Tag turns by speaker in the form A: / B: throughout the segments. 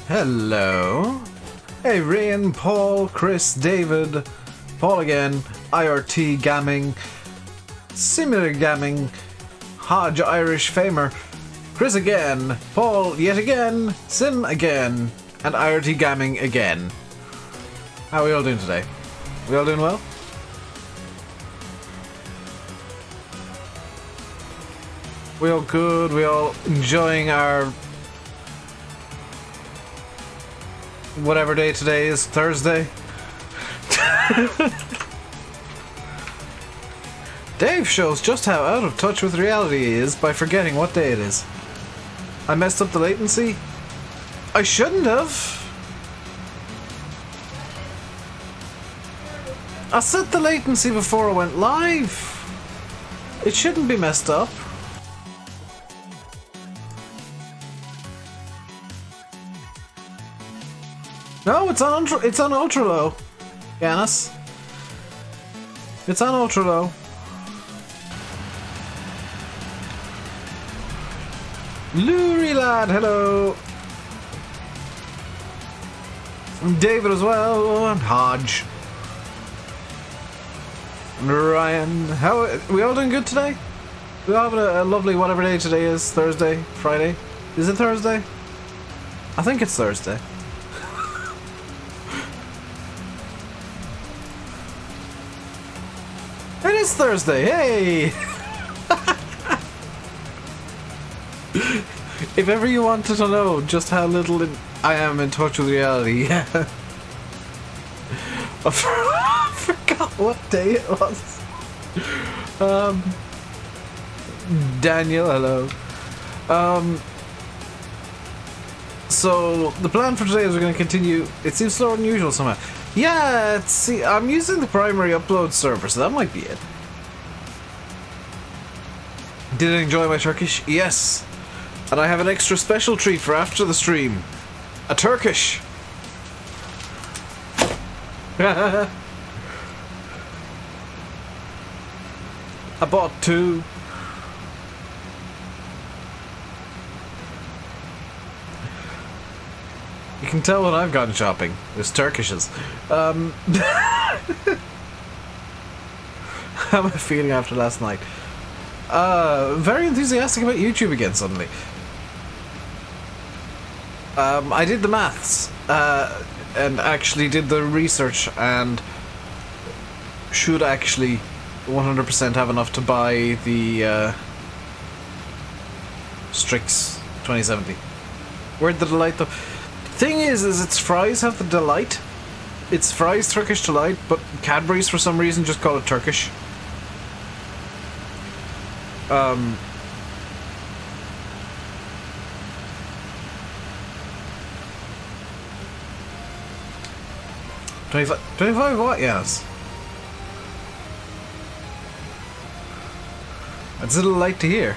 A: Hello. Hey, Ryan, Paul, Chris, David, Paul again, IRT Gamming, Similar Gamming, Hodge Irish Famer, Chris again, Paul yet again, Sim again, and IRT Gamming again. How are we all doing today? We all doing well? We all good? We all enjoying our whatever day today is? Thursday? Dave shows just how out of touch with reality he is by forgetting what day it is. I messed up the latency? I shouldn't have. I set the latency before I went live. It shouldn't be messed up. No, it's on ultra low, Yanis. It's on ultra low. Lurie lad, hello. David as well, and Hodge. And Ryan, how we all doing good today? We all having a lovely whatever day today is. Thursday, Friday. Is it Thursday? I think it's Thursday. It is Thursday, hey! If ever you wanted to know just how little I am in touch with reality, yeah. I forgot what day it was. Daniel, hello. So, the plan for today is we're going to continue. It seems slower than usual somehow. Yeah, see, I'm using the primary upload server, so that might be it. Did I enjoy my Turkish? Yes. And I have an extra special treat for after the stream. A Turkish. I bought 2. You can tell when I've gone shopping. There's Turkishes. How am I feeling after last night? Very enthusiastic about YouTube again suddenly. I did the maths and actually did the research and should actually 100% have enough to buy the Strix 2070. Where'd the delight though? Thing is its fries have the delight. It's fries Turkish delight, but Cadbury's for some reason just call it Turkish. 25 what? Yes. That's a little light to hear.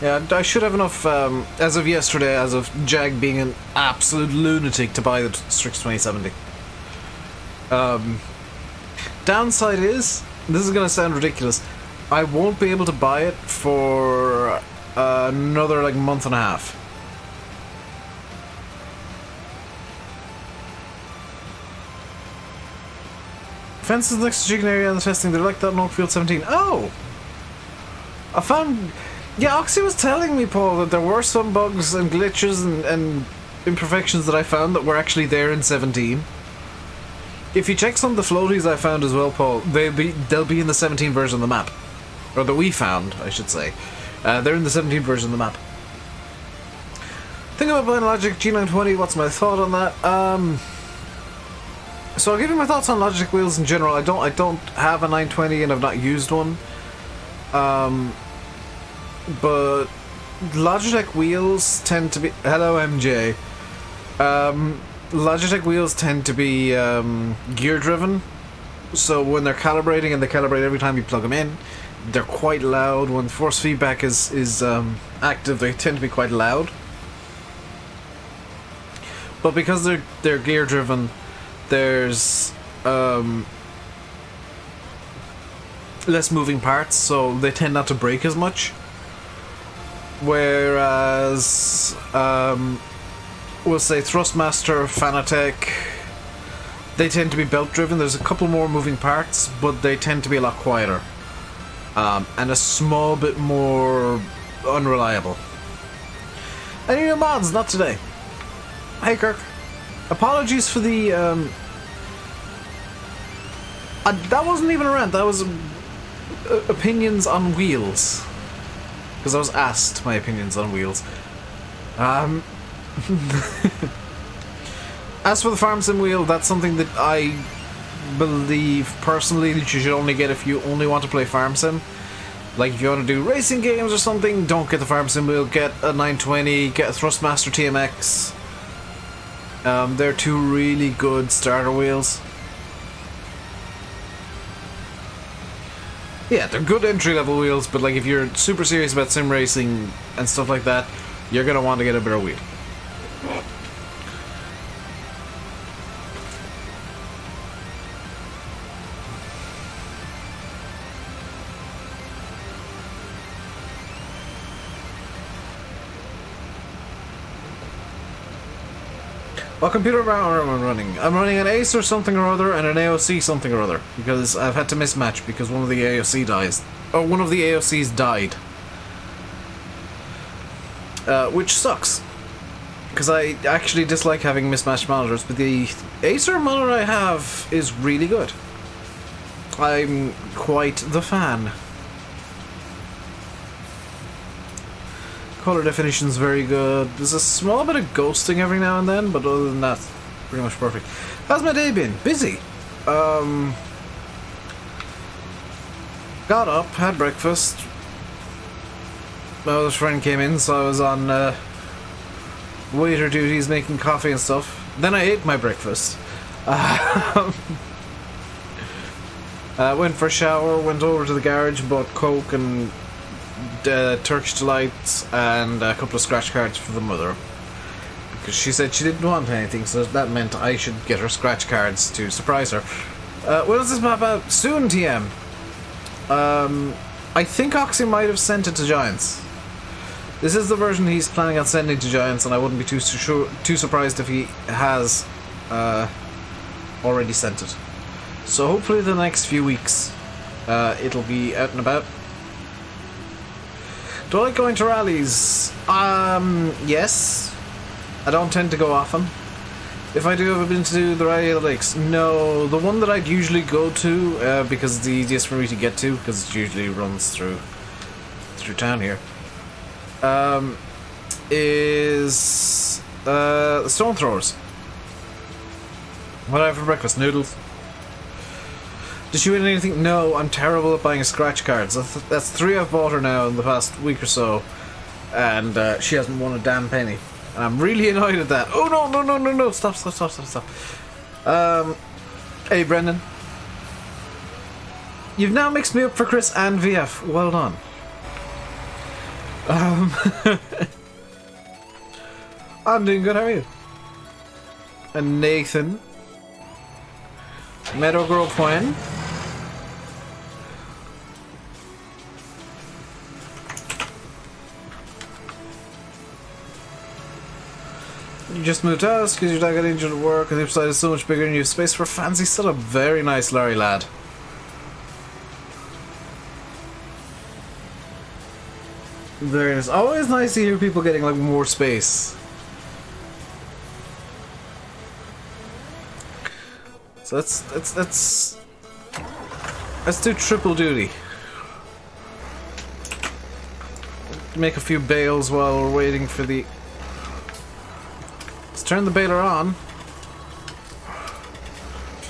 A: Yeah, I should have enough, as of yesterday, as of Jag being an absolute lunatic to buy the Strix 2070. Downside is, this is going to sound ridiculous, I won't be able to buy it for another, like, month and a half. Fences next to chicken area and the testing, they're like that in Oakfield 17. Oh! I found... Yeah, Oxy was telling me, Paul, that there were some bugs and glitches and imperfections that I found that were actually there in 17. If you check some of the floaties I found as well, Paul, they'll be in the 17 version of the map. Or that we found, I should say. They're in the 17 version of the map. Think about buying Logic G920, what's my thought on that? So I'll give you my thoughts on Logitech wheels in general. I don't have a 920 and I've not used one. But Logitech wheels tend to be... Hello, MJ. Logitech wheels tend to be gear-driven. So when they're calibrating, and they calibrate every time you plug them in, they're quite loud. When force feedback is active, they tend to be quite loud. But because they're gear-driven, there's less moving parts, so they tend not to break as much. Whereas, we'll say Thrustmaster, Fanatec, they tend to be belt-driven. There's a couple more moving parts, but they tend to be a lot quieter. And a small bit more unreliable. Any new mods? Not today. Hey, Kirk. Apologies for the, that wasn't even a rant, that was opinions on wheels. Because I was asked my opinions on wheels. As for the Farm Sim wheel, that's something that I believe personally that you should only get if you only want to play Farm Sim. Like if you want to do racing games or something, don't get the Farm Sim wheel, get a 920, get a Thrustmaster TMX. They're two really good starter wheels. Yeah, they're good entry-level wheels, but like if you're super serious about sim racing and stuff like that, you're gonna want to get a better wheel. What computer am I running? I'm running an Acer something or other and an AOC something or other, because I've had to mismatch because one of the AOC dies. Or one of the AOCs died. Which sucks. Because I actually dislike having mismatched monitors, but the Acer monitor I have is really good. I'm quite the fan. Color definition's very good. There's a small bit of ghosting every now and then, but other than that, pretty much perfect. How's my day been? Busy. Got up, had breakfast. My other friend came in, so I was on waiter duties, making coffee and stuff. Then I ate my breakfast. Went for a shower, went over to the garage, bought Coke and Turkish Delights and a couple of scratch cards for the mother, because she said she didn't want anything, so that meant I should get her scratch cards to surprise her. When is this map out? Soon, TM. I think Oxy might have sent it to Giants. This is the version he's planning on sending to Giants, and I wouldn't be too surprised if he has already sent it. So hopefully the next few weeks it'll be out and about. Do I like going to rallies? Yes. I don't tend to go often. If I do, have I been to the Rally of the Lakes? No. The one that I'd usually go to, because it's the easiest for me to get to, because it usually runs through town here, is the Stone Throwers. What do I have for breakfast? Noodles. Did she win anything? No, I'm terrible at buying scratch cards. That's 3 I've bought her now in the past week or so, and she hasn't won a damn penny. And I'm really annoyed at that. Oh no, no, no, no, no! Stop. Hey Brendan. You've now mixed me up for Chris and VF. Well done. I'm doing good, how are you? And Nathan. Meadow Grove Point. You just moved house because your dad got injured at work and the upside is so much bigger and you have space for a fancy setup. Very nice, Larry lad. Very nice. Always nice to hear people getting like more space. So let's do triple duty. Make a few bales while we're waiting for the... Let's turn the baler on.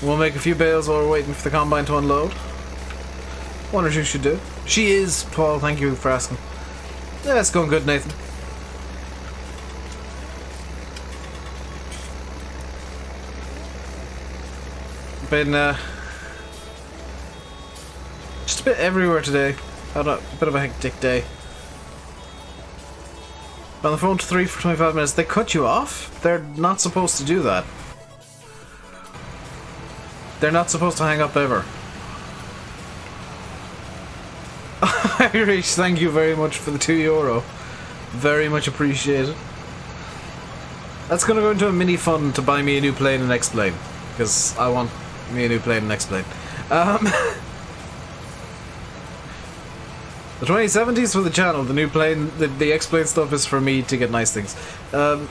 A: We'll make a few bales while we're waiting for the combine to unload. One or two should do. She is, Paul, thank you for asking. Yeah, it's going good, Nathan. Been just a bit everywhere today. Had a bit of a hectic day. On the phone to 3 for 25 minutes. They cut you off? They're not supposed to do that. They're not supposed to hang up ever. Irish, thank you very much for the €2. Very much appreciated. That's gonna go into a mini fund to buy me a new plane and X-plane. Because I want me a new plane and X-plane. The 2070s for the channel, the new plane, the X-plane stuff is for me to get nice things. And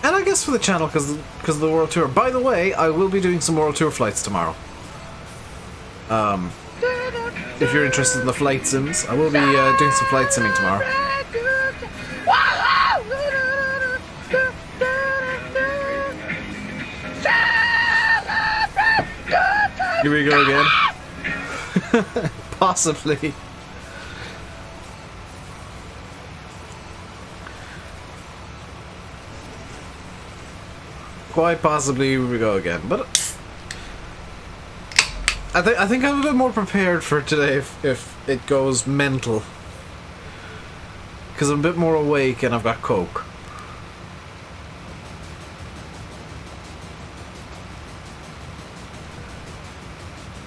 A: I guess for the channel, because of the World Tour. By the way, I will be doing some World Tour flights tomorrow. If you're interested in the flight sims, I will be doing some flight simming tomorrow. Here we go again. Possibly. Quite possibly here we go again. But I think I'm a bit more prepared for today if it goes mental. Because I'm a bit more awake and I've got coke.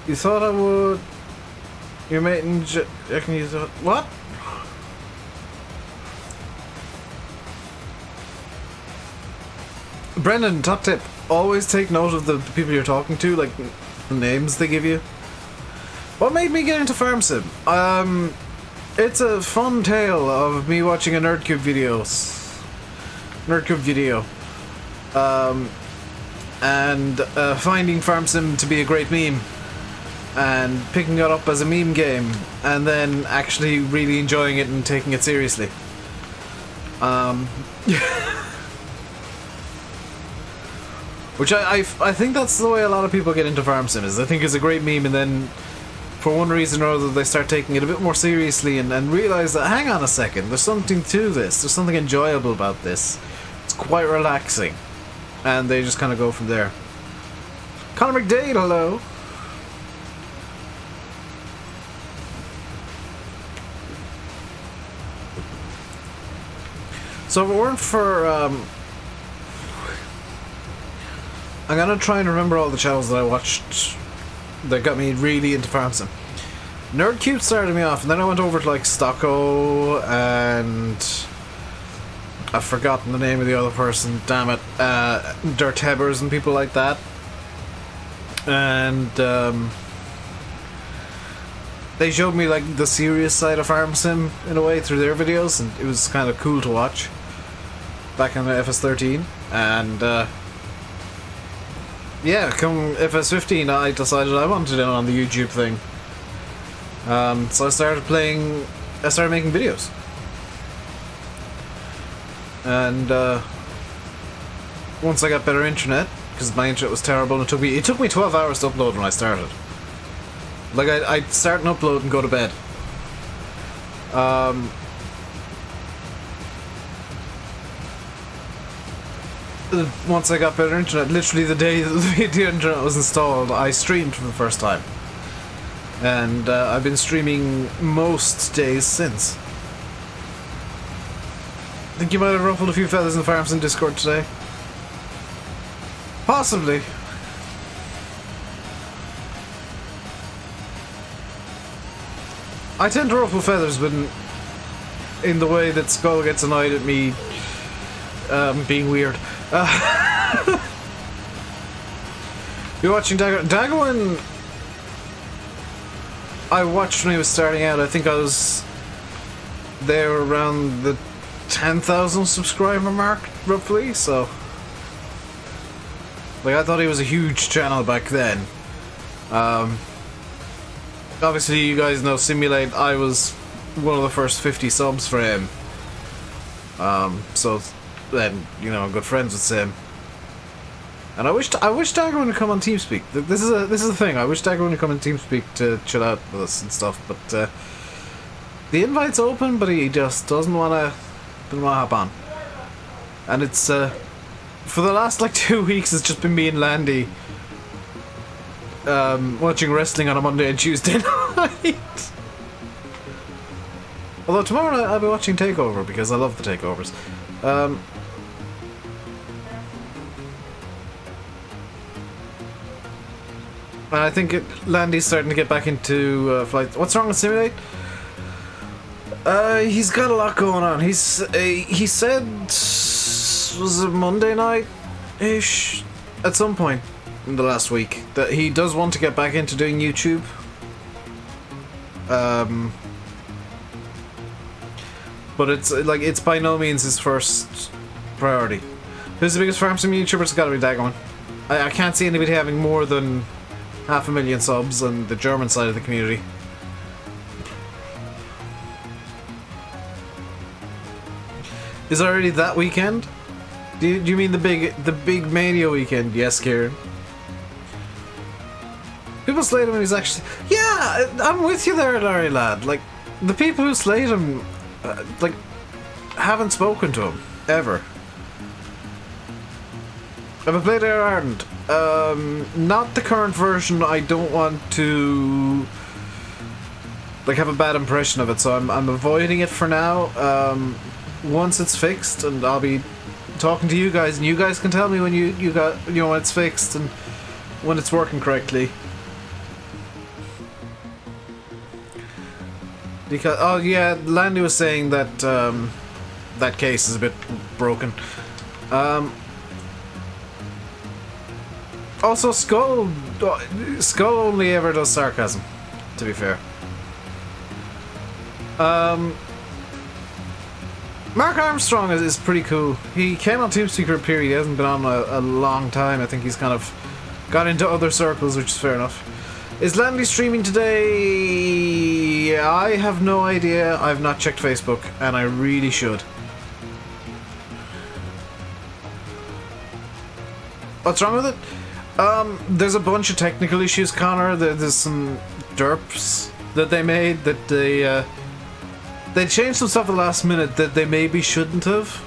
A: You thought I would... Your mate and reckon you thought... What? Brendan, top tip. Always take note of the people you're talking to, like the names they give you. What made me get into Farm Sim? It's a fun tale of me watching a Nerdcube video. And finding Farm Sim to be a great meme. And picking it up as a meme game. And then actually really enjoying it and taking it seriously. Which I think that's the way a lot of people get into Farm Sim, is they think it's a great meme and then for one reason or other they start taking it a bit more seriously and realise that, hang on a second, there's something to this, there's something enjoyable about this. It's quite relaxing. And they just kind of go from there. Connor McDade, hello! So if it weren't for, I'm gonna try and remember all the channels that I watched that got me really into Farm Sim. Nerdcube started me off, and then I went over to like Stocko and I've forgotten the name of the other person, damn it, Dirt Hebbers and people like that. And they showed me like the serious side of Farm Sim in a way through their videos, and it was kind of cool to watch back on the FS13. And yeah, come FS15 I decided I wanted in on the YouTube thing. So I started making videos. And once I got better internet, because my internet was terrible, and it took me 12 hours to upload when I started. Like I'd start and upload and go to bed. Once I got better internet, literally the day that the internet was installed, I streamed for the first time. And I've been streaming most days since. Think you might have ruffled a few feathers in the Farm Sim Discord today? Possibly. I tend to ruffle feathers when, in the way that Skull gets annoyed at me being weird. You're watching Daggerwin. I watched when he was starting out. I think I was there around the 10,000 subscriber mark, roughly. So, like, I thought he was a huge channel back then. Obviously, you guys know Simulate. I was one of the first 50 subs for him. So then, you know, I'm good friends with Sim. And I wish Daggerwin would come on TeamSpeak. This is the thing. I wish Daggerwin would come on TeamSpeak to chill out with us and stuff. But the invite's open, but he just doesn't wanna hop on. And it's for the last like 2 weeks, it's just been me and Landy watching wrestling on a Monday and Tuesday night. Although tomorrow night I'll be watching TakeOver because I love the takeovers. I think Landy's starting to get back into flight. What's wrong with Simulate? He's got a lot going on. He said, was it Monday night-ish? At some point in the last week, that he does want to get back into doing YouTube. But it's by no means his first priority. Who's the biggest farm sim YouTuber? It's gotta be Dagon. I can't see anybody having more than 500,000 subs on the German side of the community. Is it already that weekend? Do you mean the big Mania weekend? Yes, Kieran. People slayed him and he's actually... Yeah, I'm with you there, Larry lad. Like, the people who slayed him, like, haven't spoken to him. Ever. Have I played Air Ardent? Not the current version. I don't want to... like, have a bad impression of it, so I'm avoiding it for now. Once it's fixed, and I'll be talking to you guys, and you guys can tell me when you know when it's fixed and when it's working correctly. Because oh yeah, Landy was saying that that case is a bit broken. Also, Skull only ever does sarcasm, to be fair. Mark Armstrong is pretty cool. He came on TeamSpeak for a period. He hasn't been on a long time. I think he's kind of got into other circles, which is fair enough. Is Landy streaming today? I have no idea. I've not checked Facebook, and I really should. What's wrong with it? There's a bunch of technical issues, Connor. There's some derps that they made that they changed some stuff at the last minute that they maybe shouldn't have,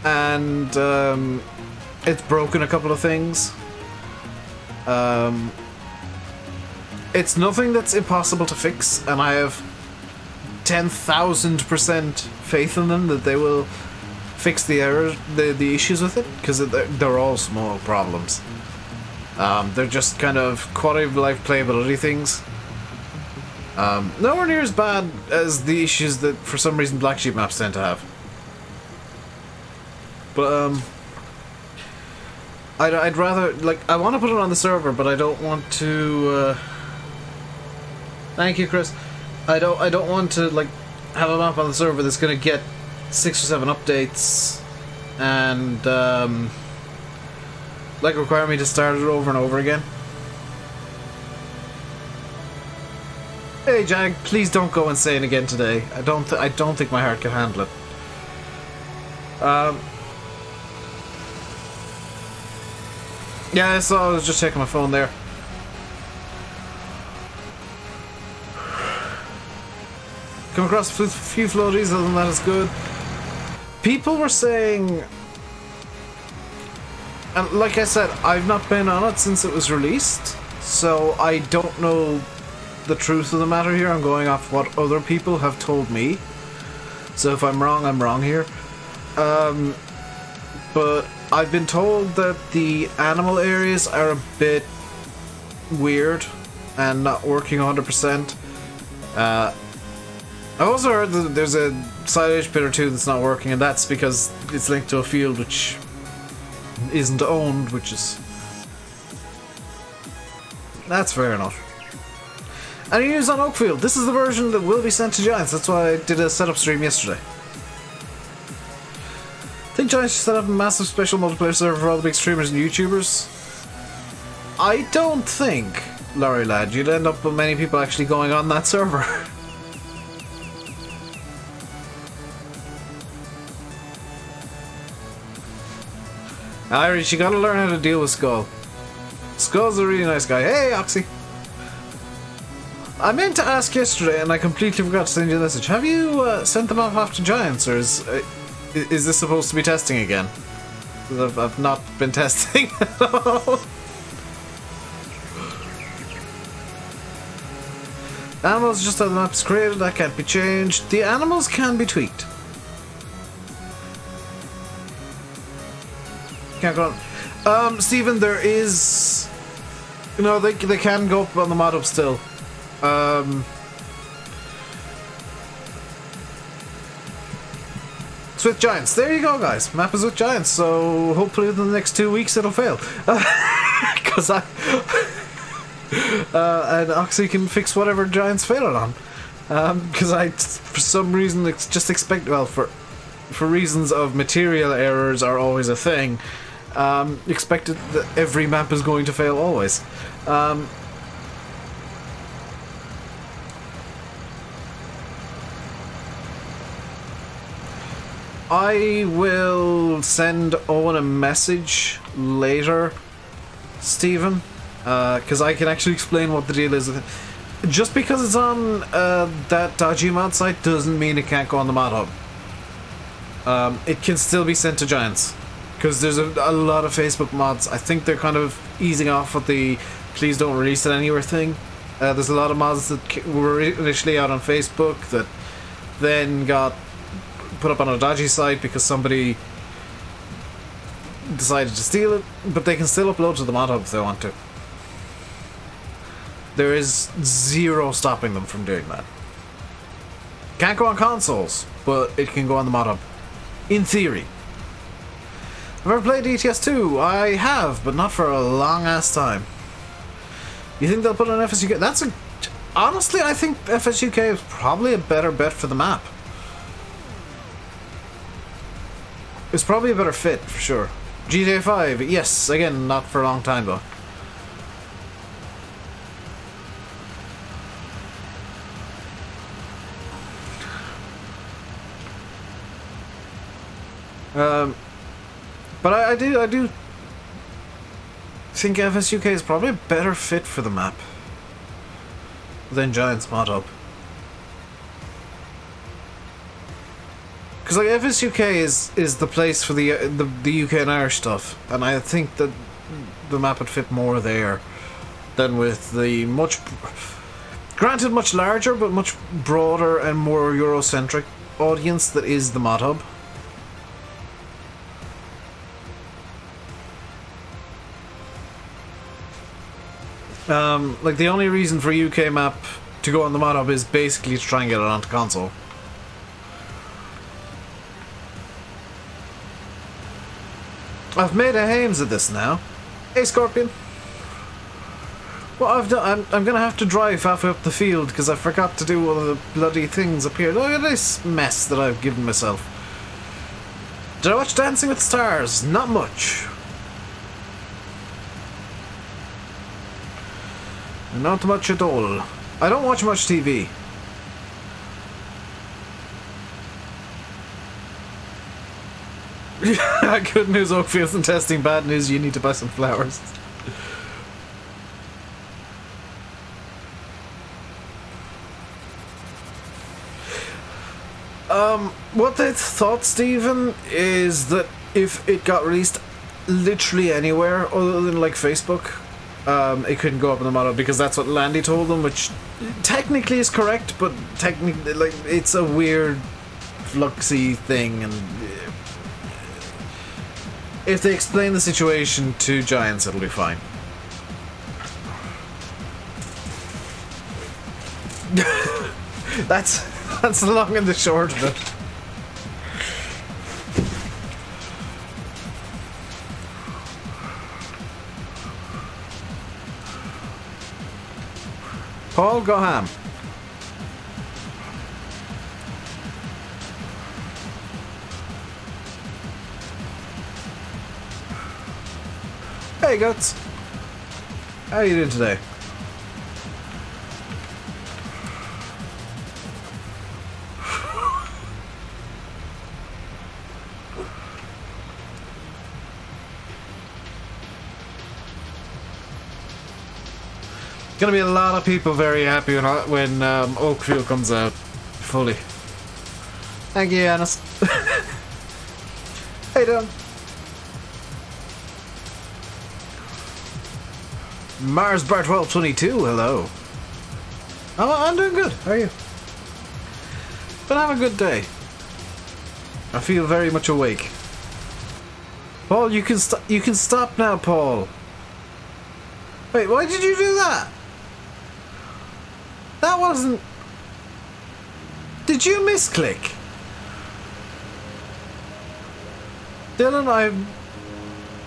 A: and it's broken a couple of things. It's nothing that's impossible to fix, and I have 10,000% faith in them that they will fix the errors, the issues with it, because they're all small problems. They're just kind of quality of life playability things. Nowhere near as bad as the issues that for some reason Black Sheep maps tend to have. But I'd rather, like, I want to put it on the server, but I don't want to thank you, Chris. I don't want to, like, have a map on the server that's gonna get 6 or 7 updates and like require me to start it over and over again. Hey Jag, please don't go insane again today. I don't think my heart can handle it. Yeah, so I was just checking my phone there. Come across a few floaties, other than that it's good. People were saying, and like I said, I've not been on it since it was released, so I don't know the truth of the matter here. I'm going off what other people have told me. So if I'm wrong here. But I've been told that the animal areas are a bit weird and not working 100%. I also heard that there's a side edge pit or two that's not working, and that's because it's linked to a field which isn't owned, which is... that's fair enough. Any news on Oakfield? This is the version that will be sent to Giants. That's why I did a setup stream yesterday. I think Giants should set up a massive special multiplayer server for all the big streamers and YouTubers. I don't think, Larry lad, you'd end up with many people actually going on that server. Irish, you gotta learn how to deal with Skull. Skull's a really nice guy. Hey, Oxy! I meant to ask yesterday and I completely forgot to send you a message. Have you sent them off to Giants, or is this supposed to be testing again? Because I've not been testing at all. Animals just how the map is created, that can't be changed. The animals can be tweaked. Can't go on. Stephen, there is... you know, they can go up on the mod up still. It's with giants. There you go, guys. Map is with giants. So hopefully within the next 2 weeks it'll fail. Because and Oxy can fix whatever giants fail it on. Because I, for some reason, just expect, well, for reasons of material errors are always a thing, expected that every map is going to fail always. I will send Owen a message later, Stephen, because I can actually explain what the deal is with it. Just because it's on that dodgy mod site doesn't mean it can't go on the mod hub. It can still be sent to giants, because there's a lot of Facebook mods. I think they're kind of easing off with the please don't release it anywhere thing. There's a lot of mods that were initially out on Facebook that then got put up on a dodgy site because somebody decided to steal it, but they can still upload to the mod hub if they want to. There is zero stopping them from doing that. Can't go on consoles, but it can go on the mod hub. In theory. Have I ever played ETS 2? I have, but not for a long ass time. You think they'll put an FSUK? That's a... Honestly, I think FSUK is probably a better bet for the map. It's probably a better fit, for sure. GTA 5, yes, again, not for a long time though. But I do think FSUK is probably a better fit for the map than Giants Mod Hub. Because like FSUK is the place for the UK and Irish stuff, and I think that the map would fit more there than with the much, granted much larger but much broader and more Eurocentric audience that is the Mod Hub. Like the only reason for UK map to go on the Mod Hub is basically to try and get it onto console. I've made a hames of this now. Hey Scorpion. What I've done, I'm gonna have to drive halfway up the field because I forgot to do one of the bloody things up here. Look at this mess that I've given myself. Did I watch Dancing with the Stars? Not much. Not much at all. I don't watch much TV. Good news, Oakfield isn't testing. Bad news, you need to buy some flowers. What they thought, Stephen, is that if it got released literally anywhere other than like Facebook, it couldn't go up in the model because that's what Landy told them, which technically is correct, but technically, like, it's a weird fluxy thing, and if they explain the situation to Giants, it'll be fine. that's the long and the short of it. Paul, go ham. Hey, Guts. How are you doing today? Gonna be a lot of people very happy when Oakfield comes out fully. Thank you, Yanis. How you doing? Mars Bar 1222, hello. I'm doing good. How are you? But have a good day. I feel very much awake. Paul, you can stop now, Paul. Wait, why did you do that? That wasn't... Did you misclick? Dylan, I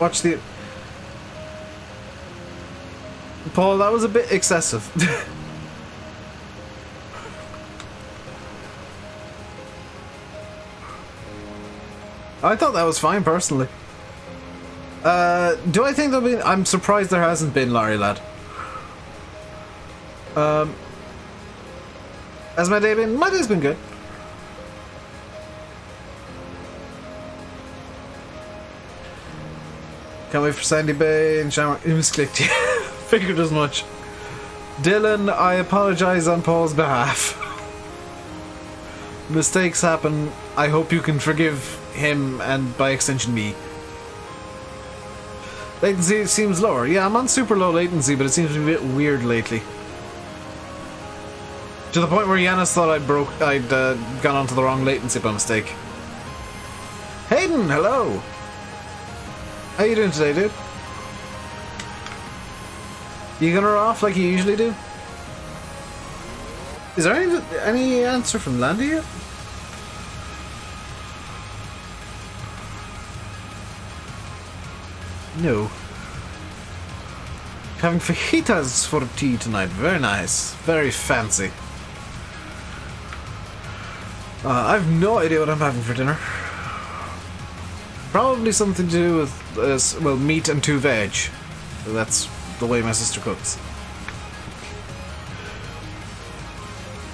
A: watched the... Paul, that was a bit excessive. I thought that was fine, personally. Do I think there'll be... I'm surprised there hasn't been, Larry lad. Has my day been? My day's been good. Can't wait for Sandy Bay and Shamrock. It was clicked. Figured as much. Dylan, I apologize on Paul's behalf. Mistakes happen. I hope you can forgive him and by extension me. Latency seems lower. Yeah, I'm on super low latency, but it seems to be a bit weird lately. To the point where Yanis thought I'd gone onto the wrong latency by mistake. Hayden, hello! How you doing today, dude? You gonna off like you usually do? Is there any answer from Landy yet? No. Having fajitas for tea tonight. Very nice. Very fancy. I've no idea what I'm having for dinner. Probably something to do with, well, meat and 2 veg. That's the way my sister cooks.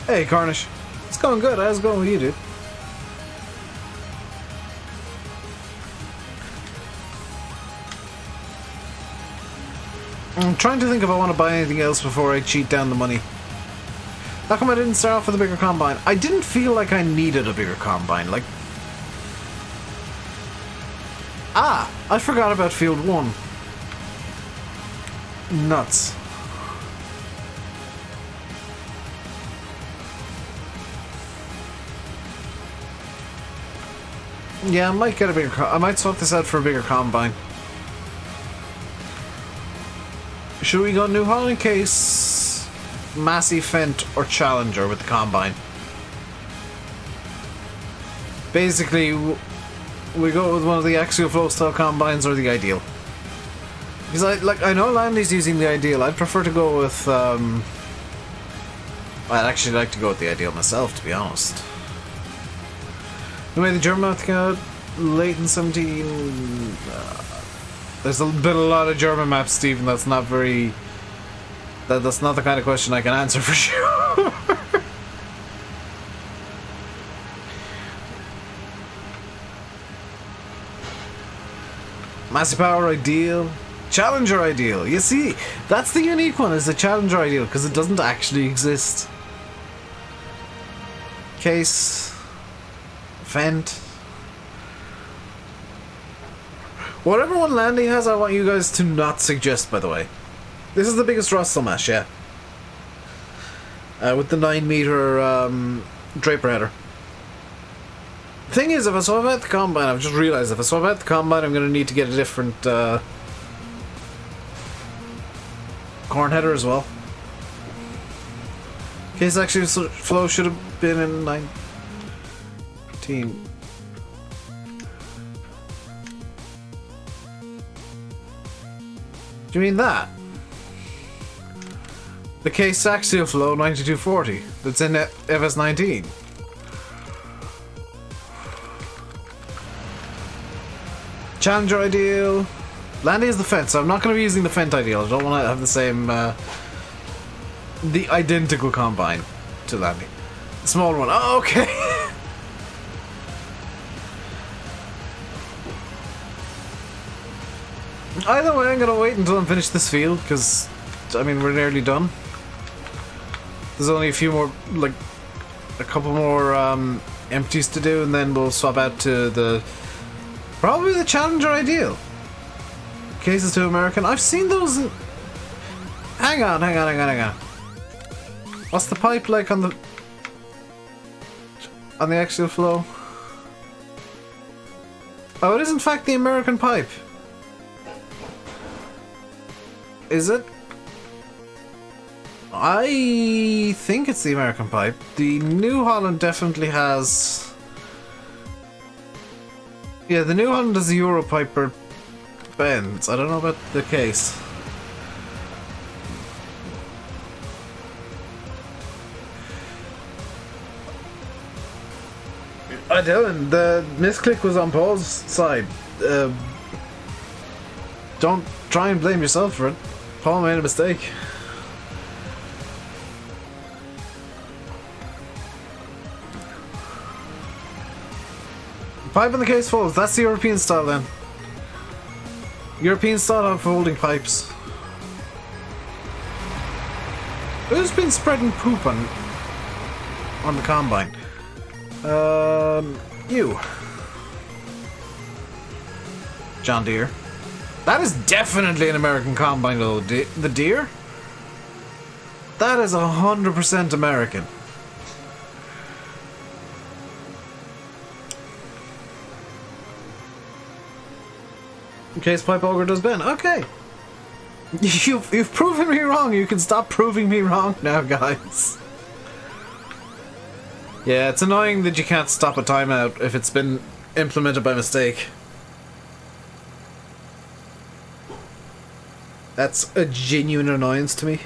A: Hey, Carnish. It's going good. How's it going with you, dude? I'm trying to think if I want to buy anything else before I cheat down the money. How come I didn't start off with a bigger combine? I didn't feel like I needed a bigger combine. Like... Ah! I forgot about Field 1. Nuts. Yeah, I might get a bigger... I might swap this out for a bigger combine. Should we go New Holland case, Massey Fent, or Challenger with the combine? Basically, we go with one of the Axial Flow style combines or the Ideal. Because I know Landy's using the Ideal. I'd prefer to go with I'd actually like to go with the Ideal myself, to be honest. The way the German mouth came out late in 17. There's been a lot of German maps, Stephen. That's not very... That's not the kind of question I can answer for sure. Massey Power Ideal. Challenger Ideal. You see, that's the unique one, is the Challenger Ideal, because it doesn't actually exist. Case. Fent. Whatever one Landy has, I want you guys to not suggest, by the way. This is the biggest Russell mash, yeah. With the 9-meter Draper header. Thing is, if I swap out the combine, I've just realised if I swap out the combine, I'm going to need to get a different corn header as well. Case actually flow should have been in 19. Do you mean that? The case Axial Flow 9240 that's in FS19. Challenger Ideal. Landy is the Fent, so I'm not going to be using the Fent Ideal. I don't want to have the same, the identical combine to Landy. The small one. Oh, okay. Either way, I'm going to wait until I'm finished this field, because, I mean, we're nearly done. There's only a few more, like, a couple more empties to do, and then we'll swap out to the... Probably the Challenger Ideal. Cases to American. I've seen those in... Hang on. What's the pipe like on the... on the Axial Flow? Oh, it is in fact the American pipe. Is it? I think it's the American pipe. The New Holland definitely has Yeah, the new one does the Europiper Benz. I don't know about the case. I do, and the misclick was on Paul's side. Don't try and blame yourself for it. Paul made a mistake. Pipe in the case folds. That's the European style then. European style of folding pipes. Who's been spreading poop on the combine? You. John Deere. That is definitely an American combine though. The Deere? That is 100% American. Case pipe auger does Ben. Okay. You've proven me wrong. You can stop proving me wrong now, guys. Yeah, it's annoying that you can't stop a timeout if it's been implemented by mistake. That's a genuine annoyance to me.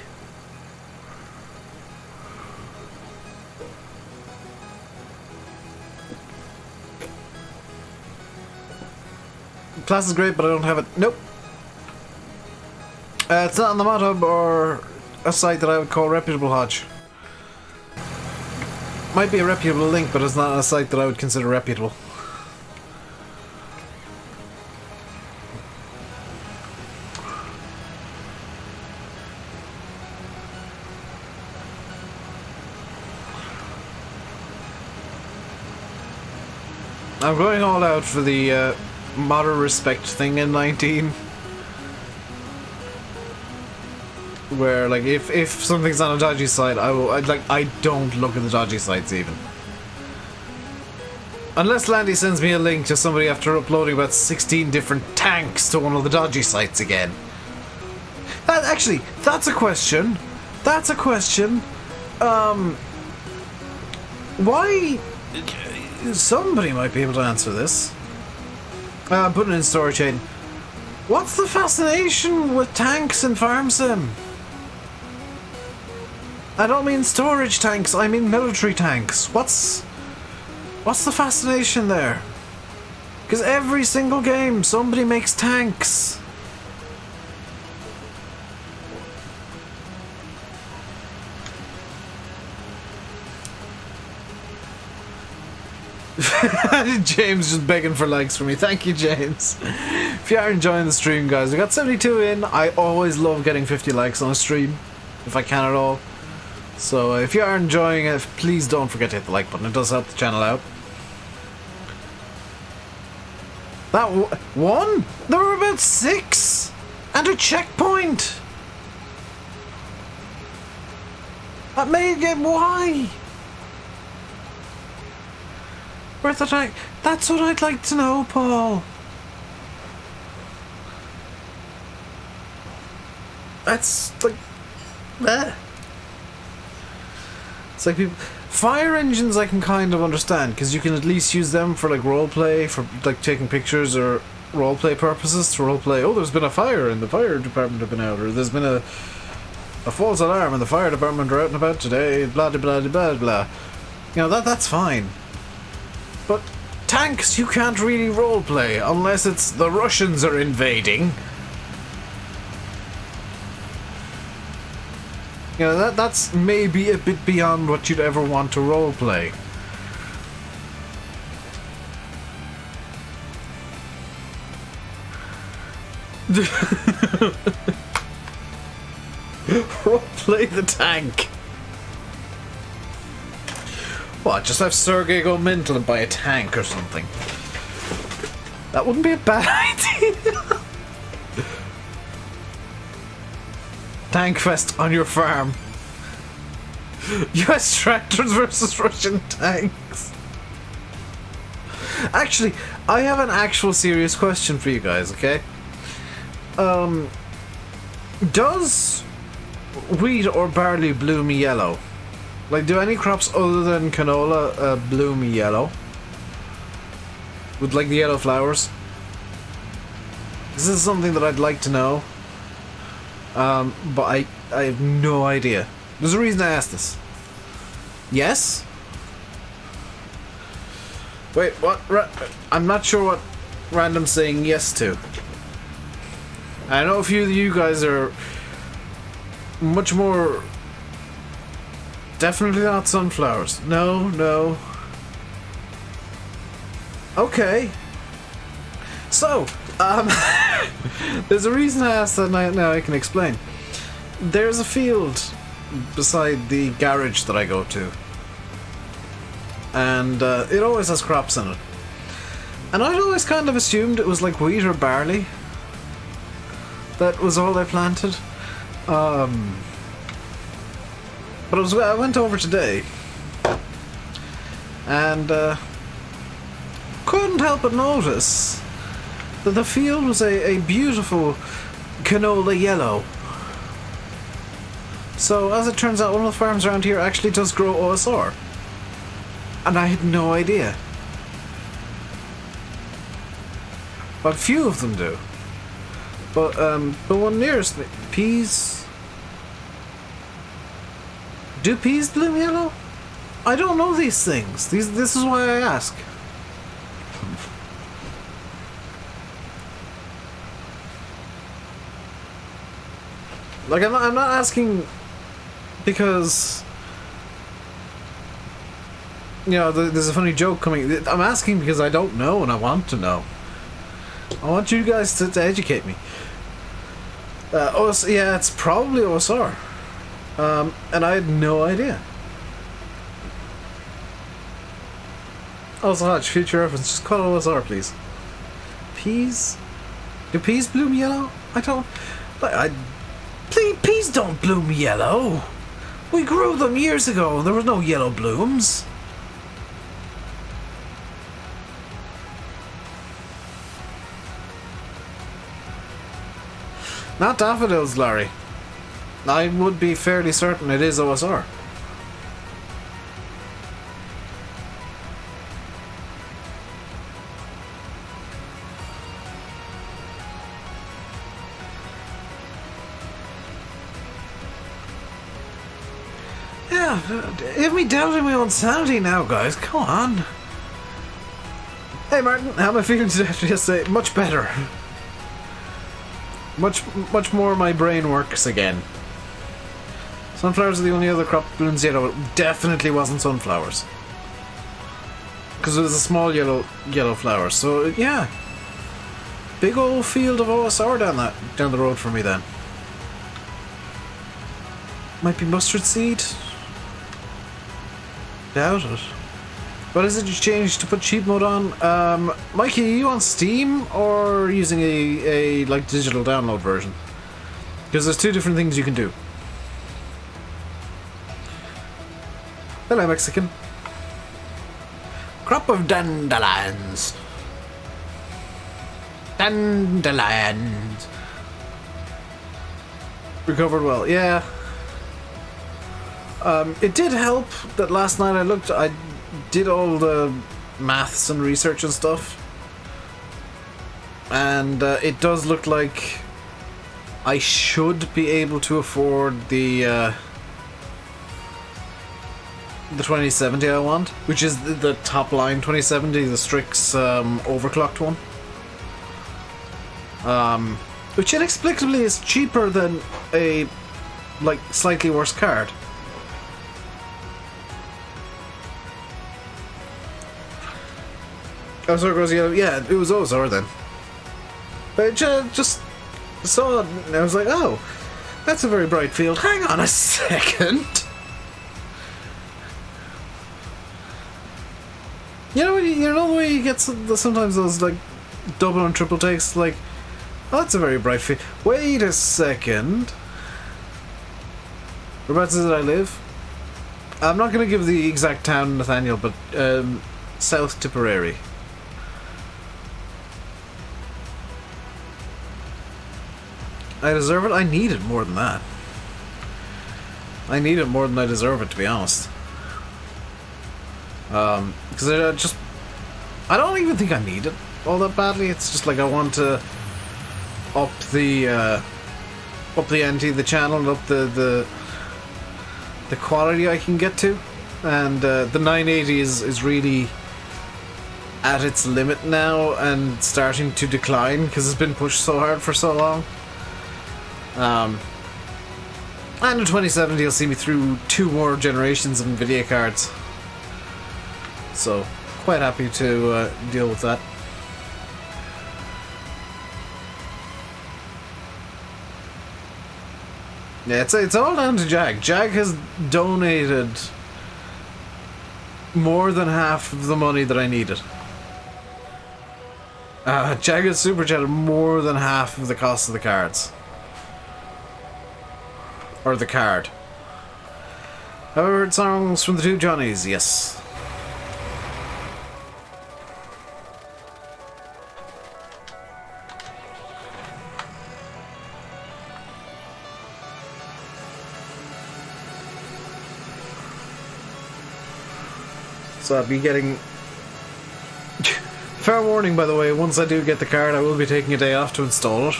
A: Class is great, but I don't have it. Nope. It's not on the mod hub or a site that I would call reputable, Hodge. Might be a reputable link, but it's not on a site that I would consider reputable. I'm going all out for the modder respect thing in 19. Where, like, if something's on a dodgy site, I don't look at the dodgy sites even. Unless Landy sends me a link to somebody after uploading about 16 different tanks to one of the dodgy sites again. Actually, that's a question. That's a question. Why... Somebody might be able to answer this. Put it in story chain. What's the fascination with tanks in Farm Sim? I don't mean storage tanks, I mean military tanks. What's the fascination there? Because every single game, somebody makes tanks. James just begging for likes for me. Thank you, James. If you are enjoying the stream, guys, we got 72 in. I always love getting 50 likes on a stream, if I can at all. So if you are enjoying it, please don't forget to hit the like button. It does help the channel out. That one? There were about 6! And a checkpoint! That made it... Why? Where's the tank? That's what I'd like to know, Paul. That's like... It's like people... Fire engines I can kind of understand, because you can at least use them for like roleplay, for like taking pictures or roleplay purposes to roleplay. Oh, there's been a fire and the fire department have been out, or there's been a false alarm and the fire department are out and about today, blah blah blah blah blah. You know, that's fine. But tanks you can't really roleplay unless it's the Russians are invading. You know, that's maybe a bit beyond what you'd ever want to roleplay. Roleplay the tank. What, just have Sergey go mental and buy a tank or something? That wouldn't be a bad idea. Tank fest on your farm. US tractors versus Russian tanks. Actually, I have an actual serious question for you guys, okay? Does wheat or barley bloom yellow? Like, do any crops other than canola bloom yellow? with like the yellow flowers. This is something that I'd like to know, but I have no idea. There's a reason I asked this. Yes? Wait, what? I'm not sure what random's saying yes to. I know a few of you guys are much more... Definitely not sunflowers. No, no. Okay. So, there's a reason I asked that now I can explain. There's a field beside the garage that I go to. And it always has crops in it. And I'd always kind of assumed it was like wheat or barley. That was all they planted. But I went over today. And couldn't help but notice that the field was a beautiful canola yellow. So, as it turns out, one of the farms around here actually does grow OSR. And I had no idea. But few of them do. But the one nearest me, peas... Do peas bloom yellow? I don't know these things. This is why I ask. Like, I'm not asking because, you know, there's a funny joke coming. I'm asking because I don't know and I want to know. I want you guys to educate me. Yeah, it's probably OSR. And I had no idea. Also, Hodge, future reference, just call it OSR, please. Peas? Do peas bloom yellow? I don't... Peas don't bloom yellow. We grew them years ago and there was no yellow blooms. Not daffodils, Larry. I would be fairly certain it is OSR. Yeah, have me doubting my own sanity now, guys. Come on. Hey, Martin, how am I feeling today after yesterday? Much better. Much more my brain works again. Sunflowers are the only other crop blooms yellow. It definitely wasn't sunflowers. Because it was a small yellow flower. So, yeah. Big old field of OSR down the road for me then. Might be mustard seed? Doubt it. What is it you changed to put cheat mode on? Mikey, are you on Steam or using a like digital download version? Because there's two different things you can do. Hello, Mexican. Crop of dandelions. Dandelions. Recovered well, yeah. It did help that last night I did all the maths and research and stuff. And it does look like I should be able to afford the 2070 I want, which is the top line 2070, the Strix overclocked one. Which inexplicably is cheaper than a like slightly worse card. OSR goes yellow. Yeah, it was OSR then. But just saw it and I was like, oh, that's a very bright field. Hang on a second. You know the way you get sometimes those like double and triple takes, like, oh, that's a very bright field. Wait a second. Whereabouts is it I live? I'm not going to give the exact town, Nathaniel, but South Tipperary. I deserve it? I need it more than that. I need it more than I deserve it, to be honest. Because I don't even think I need it all that badly. It's just like I want to up the ante of the channel and up the quality I can get to, and the 980 is really at its limit now and starting to decline because it's been pushed so hard for so long. And in 2070 you'll see me through 2 more generations of Nvidia cards, so quite happy to deal with that. Yeah, it's all down to Jag. Jag has donated more than half of the money that I needed. Jag has super chatted more than half of the cost of the cards. Or the card. Have I heard songs from the 2 Johnnies? Yes. So I'll be getting... Fair warning, by the way, once I do get the card, I will be taking a day off to install it.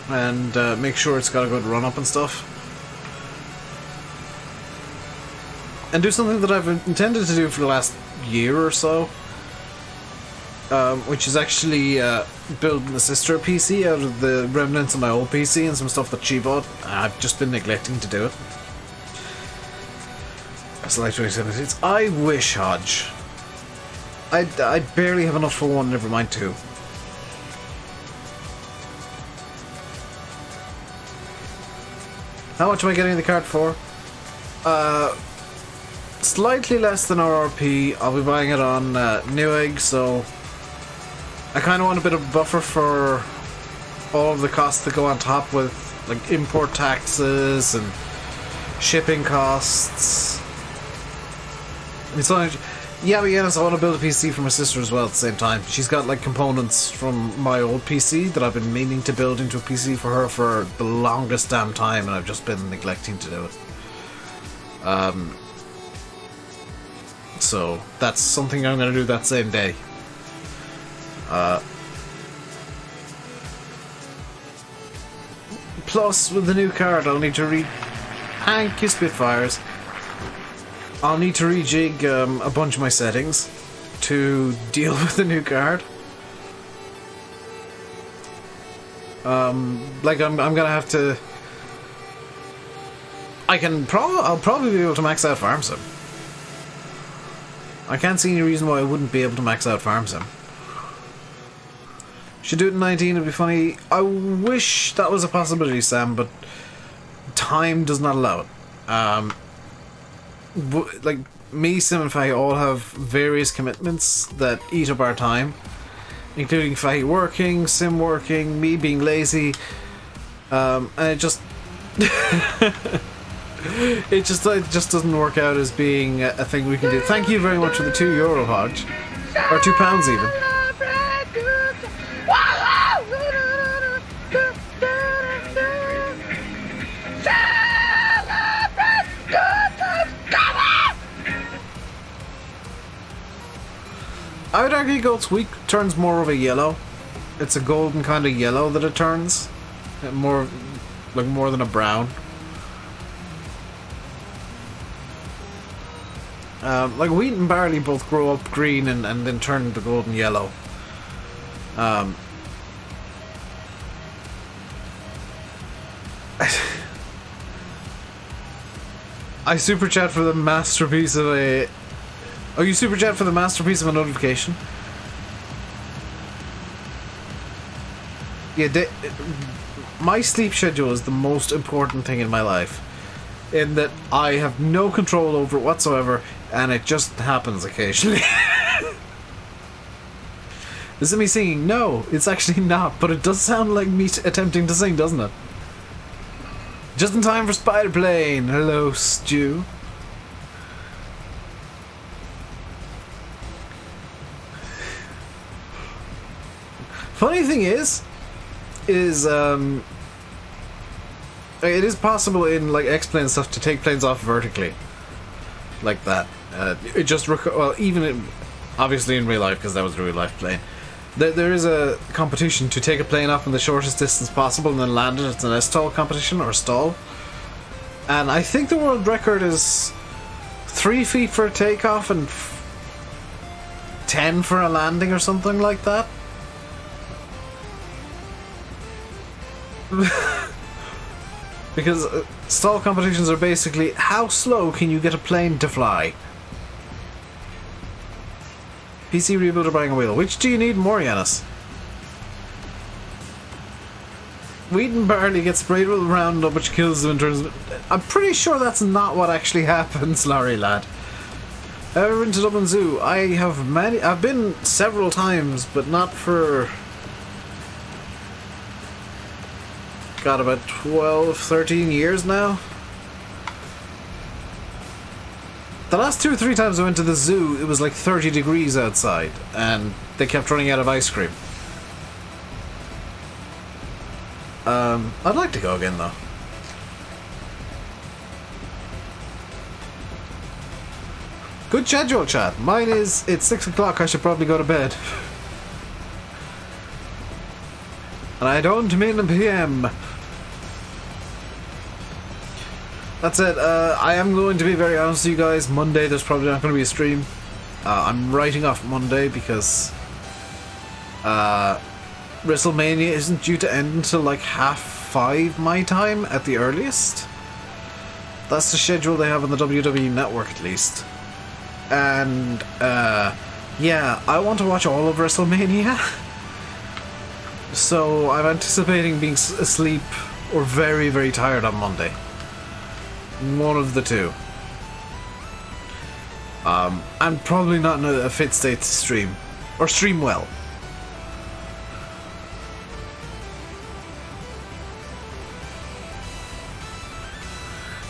A: And make sure it's got a good run-up and stuff. And do something that I've intended to do for the last year or so. Which is actually building a sister PC out of the remnants of my old PC and some stuff that she bought. I've just been neglecting to do it. That's like 2017. I wish, Hodge. I barely have enough for 1, never mind 2. How much am I getting the card for? Slightly less than RRP. I'll be buying it on Newegg, so I kind of want a bit of buffer for all of the costs that go on top with like import taxes and shipping costs. It's only, yeah, but yes, I want to build a PC for my sister as well at the same time. She's got like components from my old PC that I've been meaning to build into a PC for her for the longest damn time, and I've just been neglecting to do it. So that's something I'm going to do that same day. Plus, with the new card, I'll need to thank you, Spitfires. I'll need to rejig a bunch of my settings to deal with the new card. Like I'm gonna have to. I'll probably be able to max out Farm Sim. I can't see any reason why I wouldn't be able to max out Farm Sim. Should do it in 19, it'd be funny. I wish that was a possibility, Sam, but time does not allow it. Like, me, Sim, and Faye all have various commitments that eat up our time, including Faye working, Sim working, me being lazy, and it just... it just doesn't work out as being a thing we can do. Thank you very much for the €2, Hodge. Or £2 even. I would argue Goat's Week turns more of a yellow. It's a golden kind of yellow that it turns. More than a brown. Like wheat and barley both grow up green and then turn to golden yellow. I super chat for the masterpiece of a... Oh, you super chat for the masterpiece of a notification? Yeah, my sleep schedule is the most important thing in my life. In that I have no control over it whatsoever, and it just happens occasionally. Is it me singing? No, it's actually not, but it does sound like me attempting to sing, doesn't it? Just in time for Spider Plane. Hello, Stu. Funny thing is it is possible in like X-Plane stuff to take planes off vertically, like that. It just well, even Obviously in real life, because that was a real life plane. There is a competition to take a plane up in the shortest distance possible and then land it. It's an STOL competition, or stall. And I think the world record is 3 feet for a takeoff and 10 for a landing or something like that. Because stall competitions are basically how slow can you get a plane to fly. PC rebuilder buying a wheel. Which do you need more, Yanis? Wheat and barley get sprayed with Roundup, which kills them in terms of... I'm pretty sure that's not what actually happens, Larry lad. Have I ever been to Dublin Zoo? I have many... I've been several times, but not for... God, about 12, 13 years now. The last 2 or 3 times I went to the zoo, it was like 30 degrees outside, and they kept running out of ice cream. I'd like to go again, though. Good schedule, chat. Mine is, it's 6 o'clock, I should probably go to bed. And I don't mean PM. That's it. I am going to be very honest with you guys. Monday, there's probably not going to be a stream. I'm writing off Monday because WrestleMania isn't due to end until like 5:30 my time at the earliest. That's the schedule they have on the WWE Network, at least. And yeah, I want to watch all of WrestleMania. So I'm anticipating being asleep or very, very tired on Monday. One of the two. I'm probably not in a fit state to stream. Or stream well.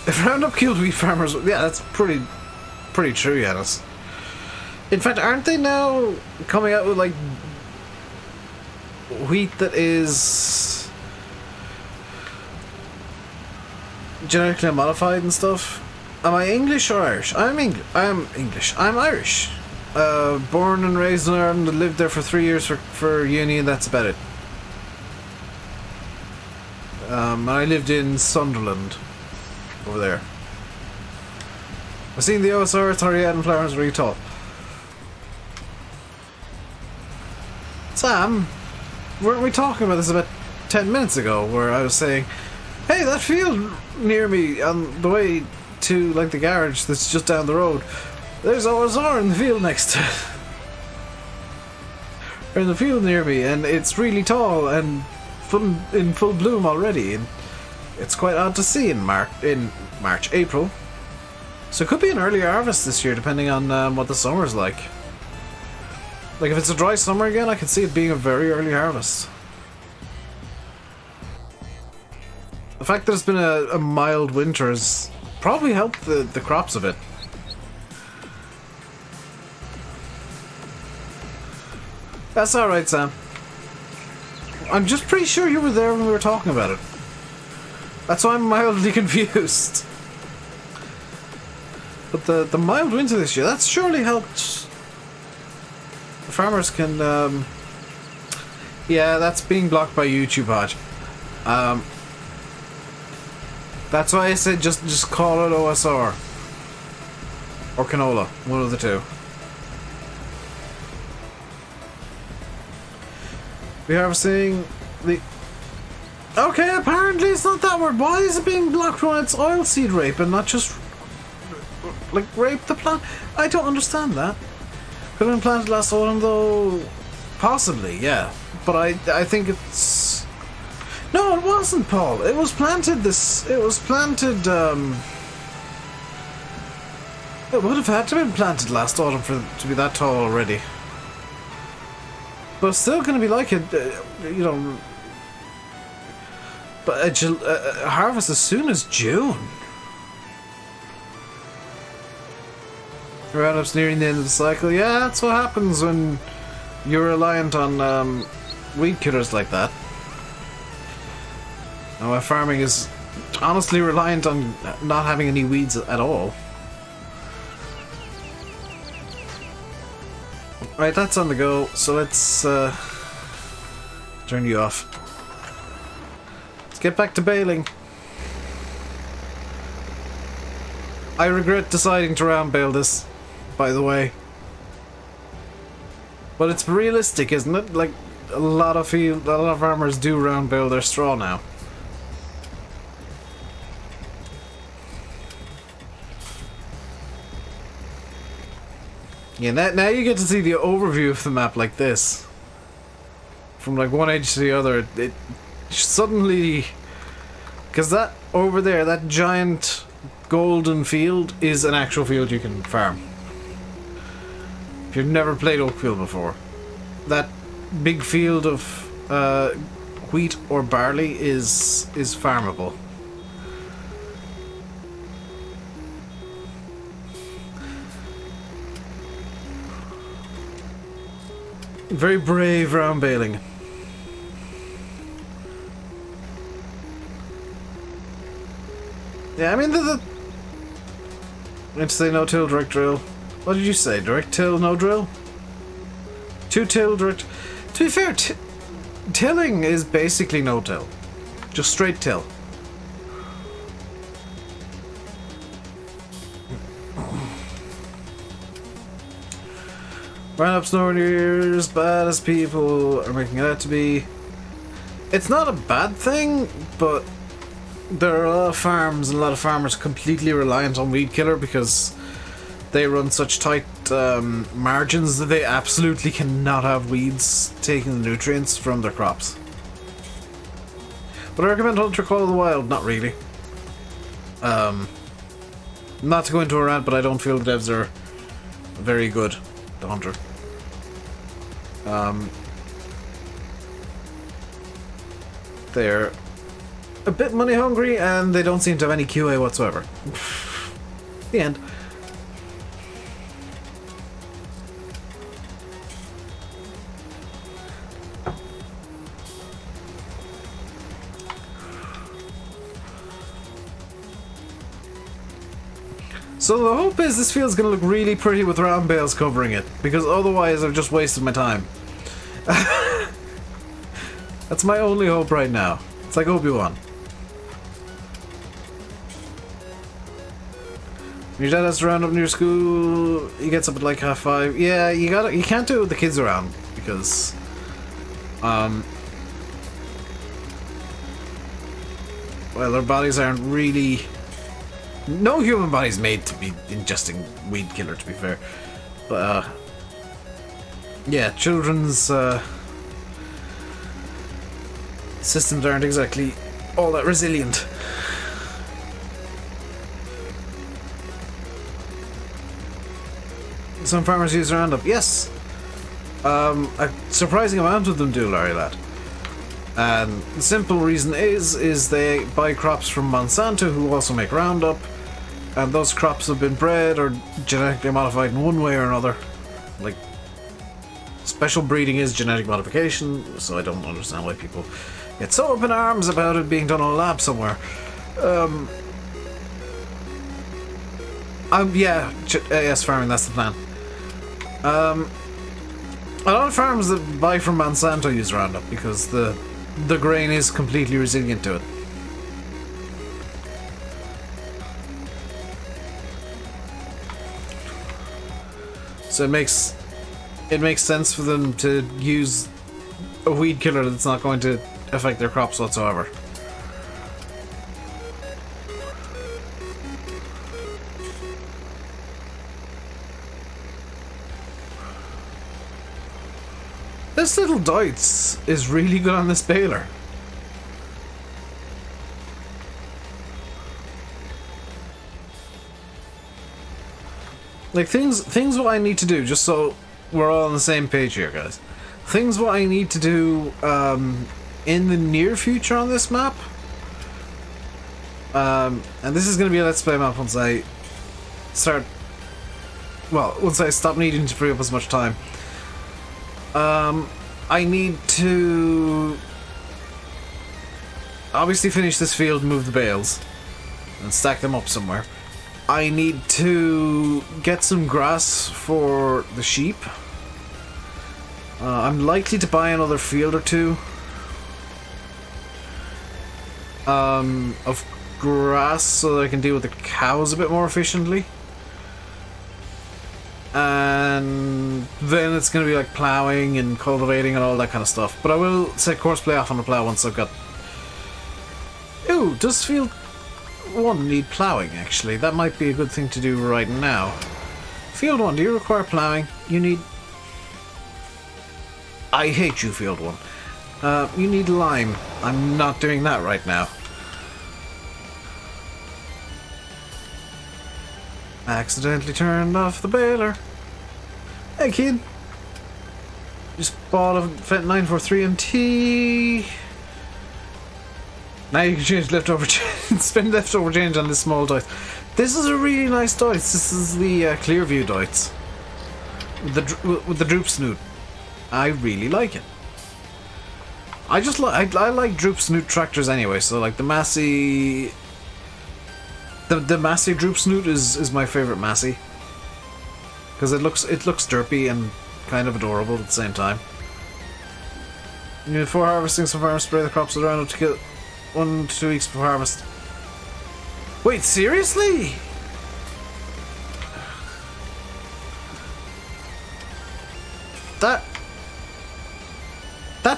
A: If Roundup killed wheat farmers... Yeah, that's pretty true, Yanis. In fact, aren't they now coming out with, like... wheat that is... genetically modified and stuff? Am I English or Irish? I'm English. I'm Irish. Born and raised in Ireland, lived there for 3 years for uni, and that's about it. I lived in Sunderland, over there. I've seen the OSR, it's already out in Florence, really tall. Sam, weren't we talking about this about 10 minutes ago, where I was saying, hey, that field near me on the way to like the garage that's just down the road, there's OSR in the field next to it. Or in the field near me, and it's really tall and in full bloom already, and it's quite odd to see in April. So it could be an earlier harvest this year, depending on what the summer's like. Like if it's a dry summer again, I could see it being a very early harvest. The fact that it's been a mild winter has probably helped the crops a bit. That's alright, Sam. I'm just pretty sure you were there when we were talking about it. That's why I'm mildly confused. But the mild winter this year, that's surely helped. The farmers can, yeah, that's being blocked by YouTube, Hodge. That's why I said just call it OSR. Or canola, one of the two. We're harvesting the... Okay, apparently it's not that word. Why is it being blocked when it's oilseed rape and not just... like, rape the plant? I don't understand that. Could have been planted last autumn, though... Possibly, yeah. But I think it's... No, it wasn't, Paul. It was planted this... It was planted, It would have had to have been planted last autumn for it to be that tall already. But it's still going to be like it, you know... But a harvest as soon as June. Roundup's nearing the end of the cycle. Yeah, that's what happens when you're reliant on weed killers like that. Now, my farming is honestly reliant on not having any weeds at all. Right, that's on the go, so let's turn you off. Let's get back to baling. I regret deciding to round bale this, by the way. But it's realistic, isn't it? Like, a lot of farmers do round bale their straw now. Yeah, now you get to see the overview of the map like this. From like one edge to the other, it suddenly... Because that over there, that giant golden field is an actual field you can farm. If you've never played Oakfield before. That big field of wheat or barley is farmable. Very brave round baling. Yeah, I mean let's say no till, direct drill. What did you say? Direct till, no drill? Two till, direct... To be fair, tilling is basically no till. Just straight till. Roundup's nowhere near as bad as people are making it out to be. It's not a bad thing, but there are a lot of farms and a lot of farmers completely reliant on weed killer because they run such tight margins that they absolutely cannot have weeds taking the nutrients from their crops. But I recommend Hunter Call of the Wild, not really. Not to go into a rant, but I don't feel the devs are very good to Hunter. They're a bit money hungry and they don't seem to have any QA whatsoever. The end. So the hope is this field's gonna look really pretty with round bales covering it, because otherwise I've just wasted my time. That's my only hope right now. It's like Obi-Wan. Your dad has to round up near school. He gets up at like 5:30. Yeah, you can't do it with the kids around because well, their bodies aren't really... No human body's made to be ingesting weed killer, to be fair. But, yeah, children's systems aren't exactly all that resilient. Some farmers use Roundup. Yes! A surprising amount of them do, Larry Lad. And the simple reason is they buy crops from Monsanto, who also make Roundup. And those crops have been bred or genetically modified in one way or another. Like, special breeding is genetic modification, so I don't understand why people get so up in arms about it being done in a lab somewhere. Yeah, yes, farming, that's the plan. A lot of farms that buy from Monsanto use Roundup because the grain is completely resilient to it. So it makes sense for them to use a weed killer that's not going to affect their crops whatsoever. This little Deutz is really good on this baler. Like, things what I need to do, just so we're all on the same page here, guys. Things what I need to do in the near future on this map. And this is going to be a Let's Play map once I start... Well, once I stop needing to free up as much time. I need to... obviously finish this field and move the bales. And stack them up somewhere. I need to get some grass for the sheep. I'm likely to buy another field or two of grass so that I can deal with the cows a bit more efficiently. And then it's going to be like ploughing and cultivating and all that kind of stuff. But I will set course play off on the plough once I've got... Ooh, does field 1 need ploughing actually? That might be a good thing to do right now. Field 1, do you require ploughing? You need... I hate you, field 1. You need lime. I'm not doing that right now. Accidentally turned off the baler. Hey kid. Just bought a Fent 943 MT. Now you can change leftover change, spend leftover change on this small dice. This is a really nice dice. This is the Clearview dice. With the droop snoot. I really like it. I like droop snoot tractors anyway, so like the Massey... The Massey droop snoot is my favourite Massey. Because it looks derpy and kind of adorable at the same time. Before harvesting, some farmers spray the crops around to get 1 to 2 weeks before harvest. Wait, seriously? That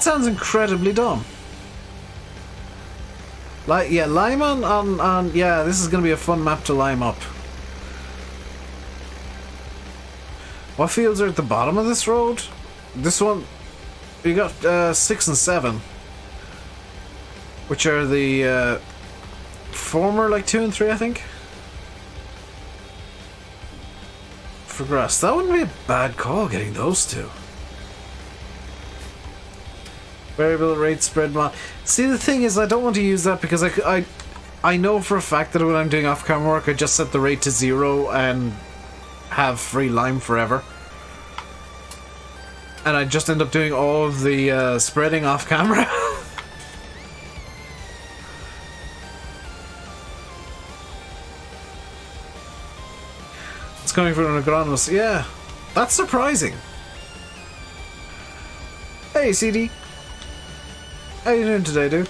A: sounds incredibly dumb. Like, yeah, lime on yeah, this is gonna be a fun map to lime up. What fields are at the bottom of this road? This one, you got 6 and 7, which are the former like 2 and 3, I think. For grass, that wouldn't be a bad call getting those two. Variable rate spread mod. See, the thing is, I don't want to use that because I know for a fact that when I'm doing off-camera work, I just set the rate to 0 and have free lime forever. And I just end up doing all of the spreading off-camera. It's coming from an agronomist. Yeah, that's surprising. Hey, CD. How you doing today, dude?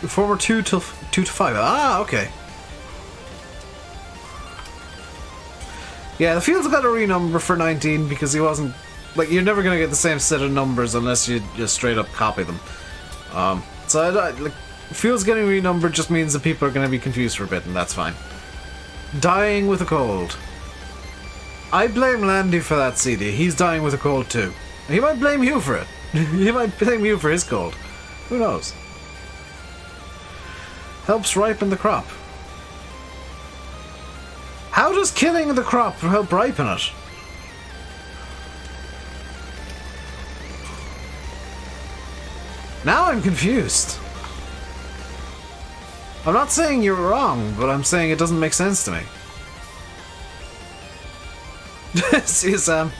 A: Former 2 to 5. Ah, okay. Yeah, the field's got a renumber for 19 because he wasn't... Like, you're never gonna get the same set of numbers unless you just straight up copy them. So, like, field's getting renumbered just means that people are gonna be confused for a bit, and that's fine. Dying with a cold. I blame Landy for that, CD. He's dying with a cold too. He might blame you for it. He might blame you for his cold. Who knows? Helps ripen the crop. How does killing the crop help ripen it? Now I'm confused. I'm not saying you're wrong, but I'm saying it doesn't make sense to me. See you, Sam.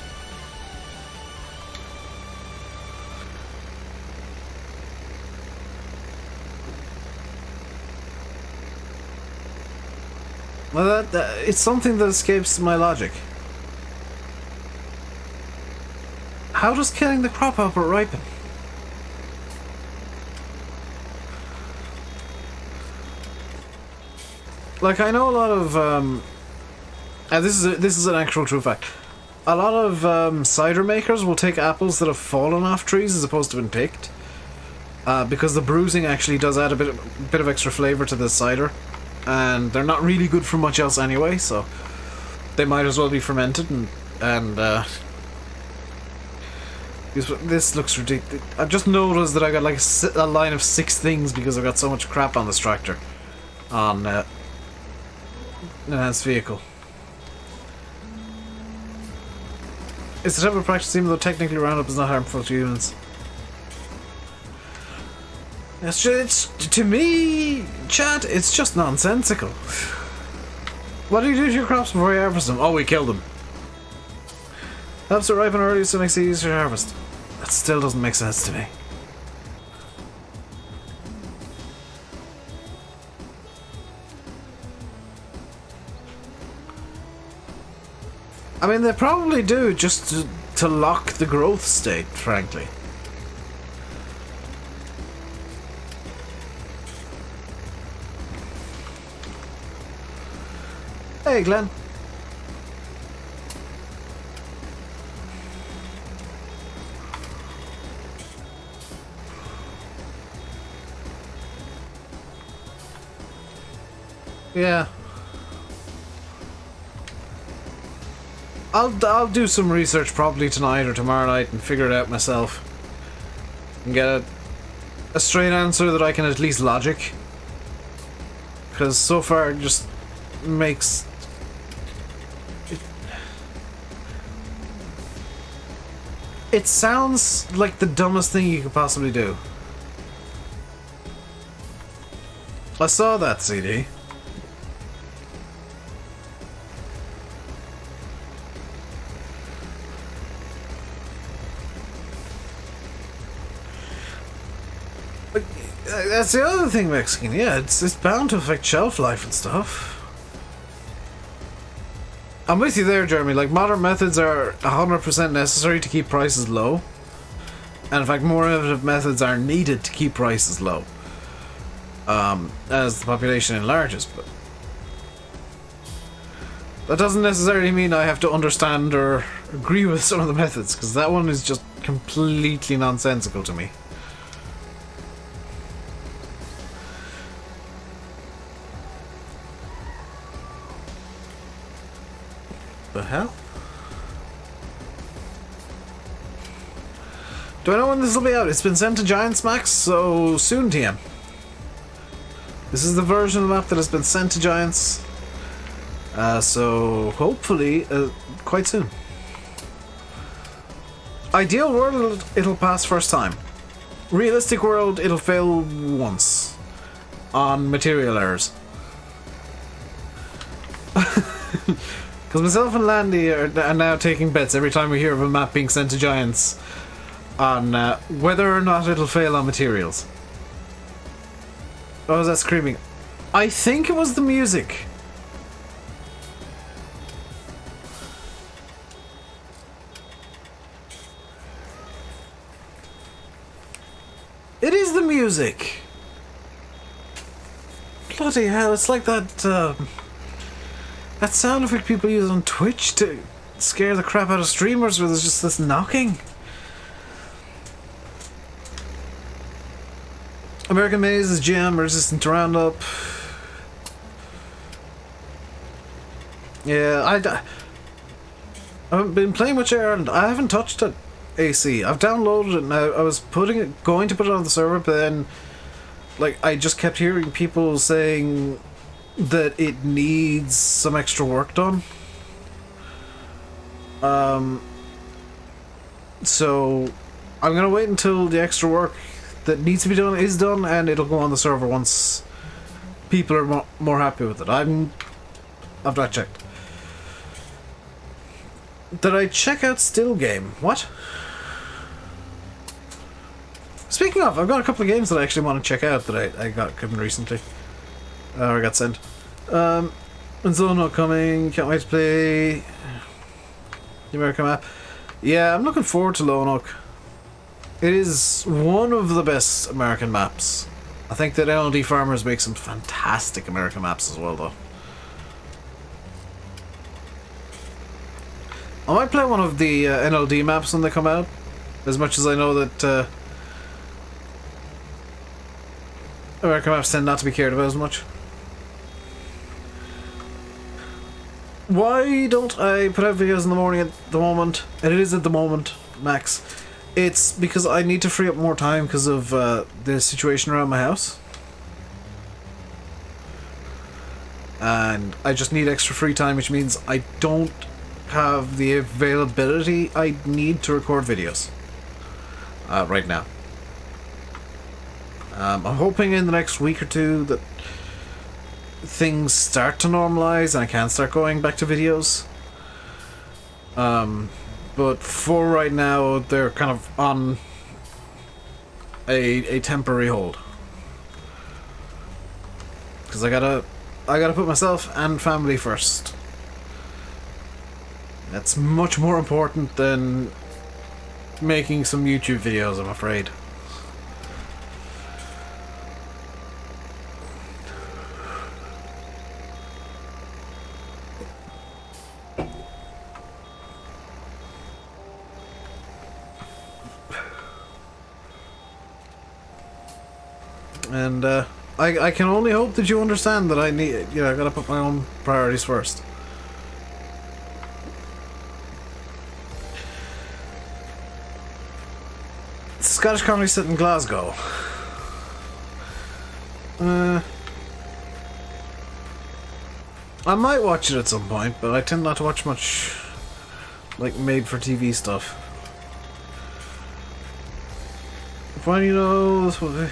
A: Well, it's something that escapes my logic. How does killing the crop help it ripen? Like, I know a lot of, and this is an actual true fact. A lot of cider makers will take apples that have fallen off trees as opposed to been picked, because the bruising actually does add a bit of extra flavor to the cider, and they're not really good for much else anyway. So they might as well be fermented. And this looks ridiculous. I've just noticed that I got like a line of 6 things because I've got so much crap on this tractor on enhanced vehicle. It's the type of practice, even though technically Roundup is not harmful to humans. It's to me, chat, it's just nonsensical. What do you do to your crops before you harvest them? Oh, we kill them. Helps it ripen early so it makes it easier to harvest. That still doesn't make sense to me. I mean, they probably do just to lock the growth state, frankly. Hey, Glenn. Yeah. I'll do some research probably tonight or tomorrow night and figure it out myself. And get a straight answer that I can at least logic. Because so far it just makes... It sounds like the dumbest thing you could possibly do. I saw that CD. That's the other thing, Mexican. Yeah, it's bound to affect shelf life and stuff. I'm with you there, Jeremy. Like, modern methods are 100% necessary to keep prices low. And in fact, more innovative methods are needed to keep prices low. As the population enlarges, but... that doesn't necessarily mean I have to understand or agree with some of the methods, because that one is just completely nonsensical to me. The hell? Do I know when this will be out? It's been sent to Giants Max, so soon, TM. This is the version of the map that has been sent to Giants, so hopefully quite soon. Ideal world, it'll pass first time. Realistic world, it'll fail once on material errors. Because myself and Landy are now taking bets every time we hear of a map being sent to Giants on whether or not it'll fail on materials. Oh, is that screaming? I think it was the music. It is the music. Bloody hell, it's like that... that sound effect people use on Twitch to scare the crap out of streamers where there's just this knocking. American Maze is GM, resistant to Roundup. Yeah, I haven't been playing much Ireland. I haven't touched it, AC. I've downloaded it now. I was going to put it on the server, but then like I just kept hearing people saying that it needs some extra work done. So I'm gonna wait until the extra work that needs to be done is done, and it'll go on the server once people are more happy with it. I've not checked. Did I check out Still Game? What? Speaking of, I've got a couple of games that I actually want to check out that I got given recently. Or got sent. And Zone coming, can't wait to play the American map. Yeah, I'm looking forward to Lonoke. It is one of the best American maps. I think that NLD Farmers make some fantastic American maps as well, though. I might play one of the NLD maps when they come out, as much as I know that American maps tend not to be cared about as much. Why don't I put out videos in the morning at the moment? And it is at the moment, Max. It's because I need to free up more time because of the situation around my house. And I just need extra free time, which means I don't have the availability I need to record videos right now. I'm hoping in the next week or two that things start to normalize and I can start going back to videos. But for right now, they're kind of on a temporary hold. Because I gotta put myself and family first. That's much more important than making some YouTube videos, I'm afraid. And I can only hope that you understand that I need, I gotta put my own priorities first. Scottish comedy set in Glasgow. I might watch it at some point, but I tend not to watch much like made-for-TV stuff. Why do you know this one?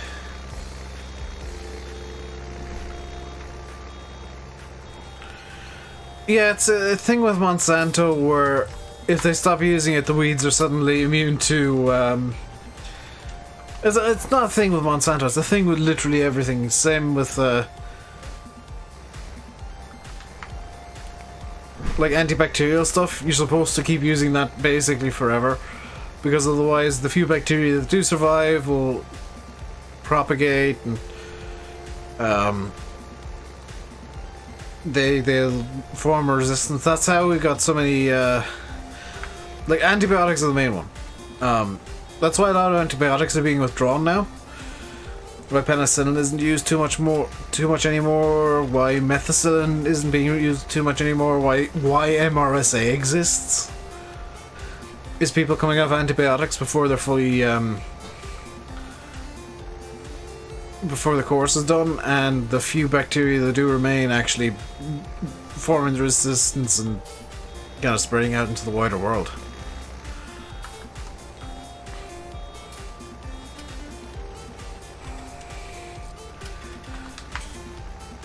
A: Yeah, it's a thing with Monsanto where if they stop using it, the weeds are suddenly immune to. It's not a thing with Monsanto, it's a thing with literally everything. Same with like antibacterial stuff. You're supposed to keep using that basically forever, because otherwise the few bacteria that do survive will propagate and they'll form a resistance. That's how we got so many like antibiotics are the main one. That's why a lot of antibiotics are being withdrawn now. Why penicillin isn't used too much anymore. Why methicillin isn't being used too much anymore. Why MRSA exists. Is people coming off antibiotics before they're fully before the course is done, and the few bacteria that do remain actually forming resistance and kind of spreading out into the wider world.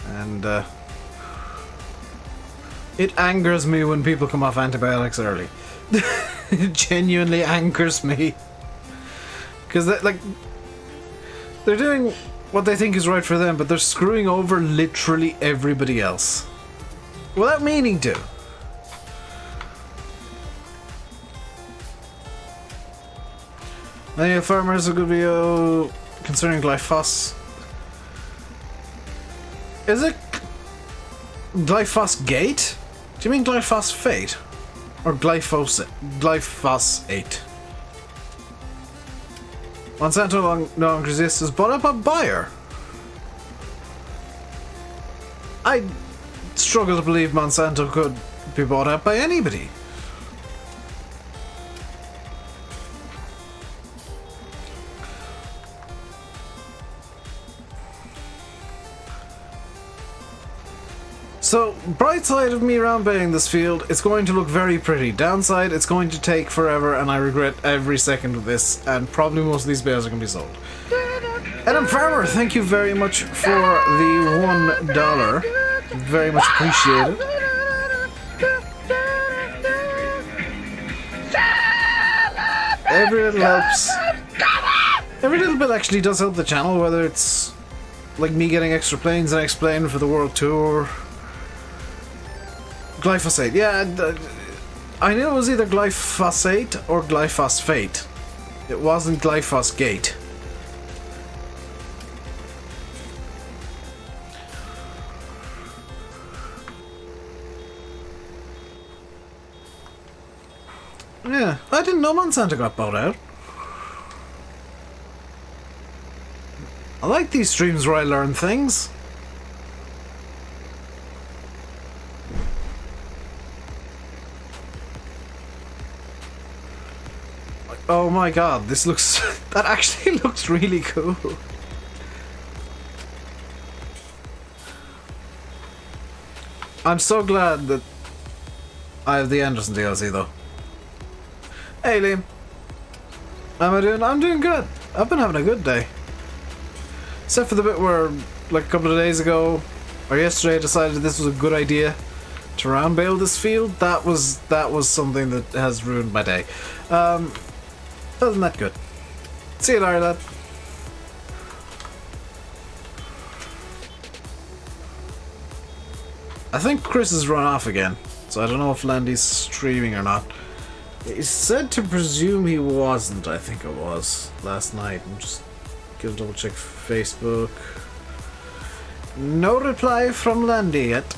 A: And it angers me when people come off antibiotics early. It genuinely angers me, because they're doing what they think is right for them, but they're screwing over literally everybody else without meaning to. Any farmers a good video concerning glyphosate. Is it glyphosate? Do you mean glyphosate? Or glyphosate? Glyphosate. Monsanto no longer exists is bought up by Bayer. I struggle to believe Monsanto could be bought up by anybody. So, bright side of me round baying this field, it's going to look very pretty. Downside, it's going to take forever, and I regret every second of this, and probably most of these bales are going to be sold. Adam Farmer, thank you very much for the $1. Very much appreciated. Every little helps. Every little bit actually does help the channel, whether it's like me getting extra planes and explaining for the world tour. Glyphosate, yeah, I knew it was either glyphosate or glyphosate. It wasn't glyphosate. Yeah, I didn't know Monsanto got bought out. I like these streams where I learn things. Oh my god, this looks... that actually looks really cool. I'm so glad that I have the Anderson DLC though. Hey Liam. How am I doing? I'm doing good. I've been having a good day. Except for the bit where, like a couple of days ago, or yesterday, I decided this was a good idea to round bale this field. That was something that has ruined my day. Other than that, good. See you later, lad. I think Chris has run off again. So I don't know if Landy's streaming or not. It's said to presume he wasn't. I think it was last night. I'm just gonna double check Facebook. No reply from Landy yet.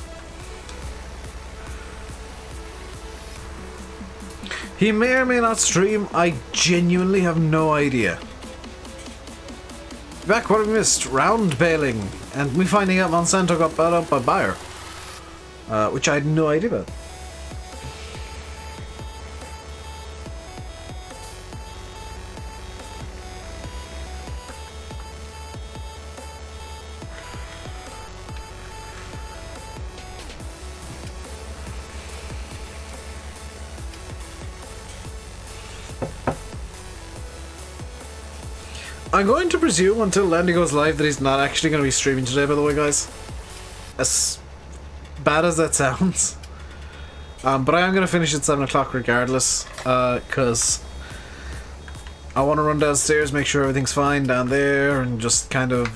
A: He may or may not stream. I genuinely have no idea. Back what we missed. Round baling. And me finding out Monsanto got bought up by Bayer. Which I had no idea about. I'm going to presume until Landy goes live that he's not actually going to be streaming today, by the way, guys. As bad as that sounds. But I am going to finish at 7 o'clock regardless, because I want to run downstairs, make sure everything's fine down there, and just kind of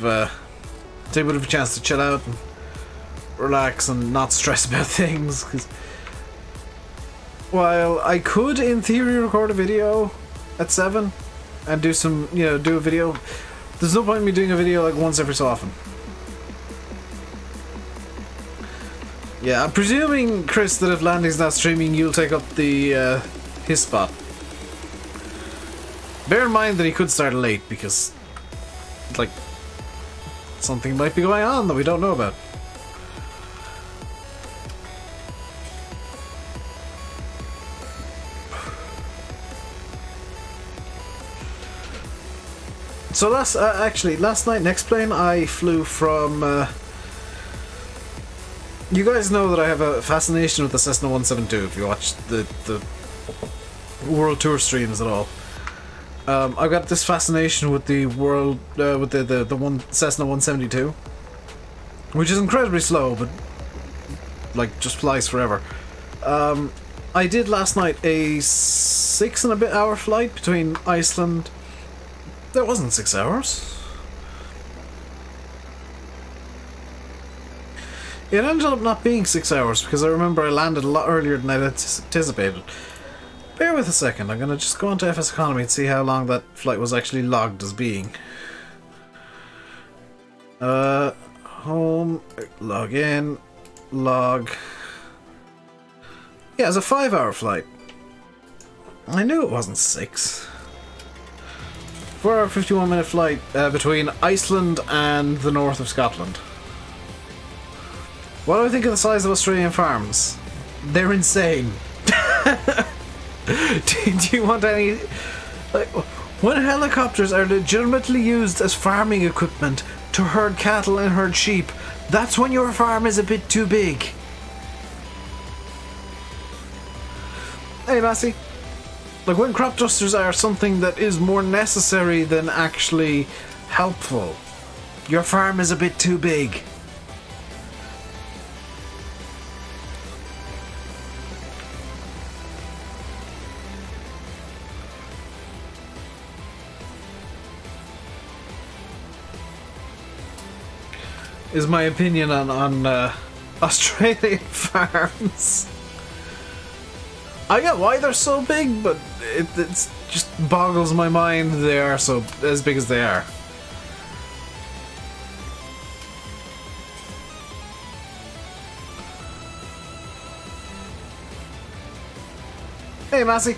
A: take a bit of a chance to chill out and relax and not stress about things. Cause while I could, in theory, record a video at 7, and do some, you know, do a video. There's no point in me doing a video like once every so often. Yeah, I'm presuming, Chris, that if Landy's not streaming, you'll take up the his spot. Bear in mind that he could start late because, like, something might be going on that we don't know about. So last night, next plane, I flew from, you guys know that I have a fascination with the Cessna 172, if you watch the World Tour streams at all. I've got this fascination with the world, with the Cessna 172, which is incredibly slow, but, like, just flies forever. I did last night a 6 and a bit hour flight between Iceland. That wasn't 6 hours. It ended up not being 6 hours because I remember I landed a lot earlier than I anticipated. Bear with a second, I'm gonna just go onto FS Economy and see how long that flight was actually logged as being. Home, log in, log. Yeah, it's a 5 hour flight. I knew it wasn't 6. 4 hour 51 minute flight between Iceland and the north of Scotland. What do I think of the size of Australian farms? They're insane. do you want any... Like, when helicopters are legitimately used as farming equipment to herd cattle and herd sheep, that's when your farm is a bit too big. Hey, Massey. Like, when crop dusters are something that is more necessary than actually helpful, your farm is a bit too big. Is my opinion on Australian farms. I get why they're so big, but it's just boggles my mind they are so as big as they are. Hey, Massey.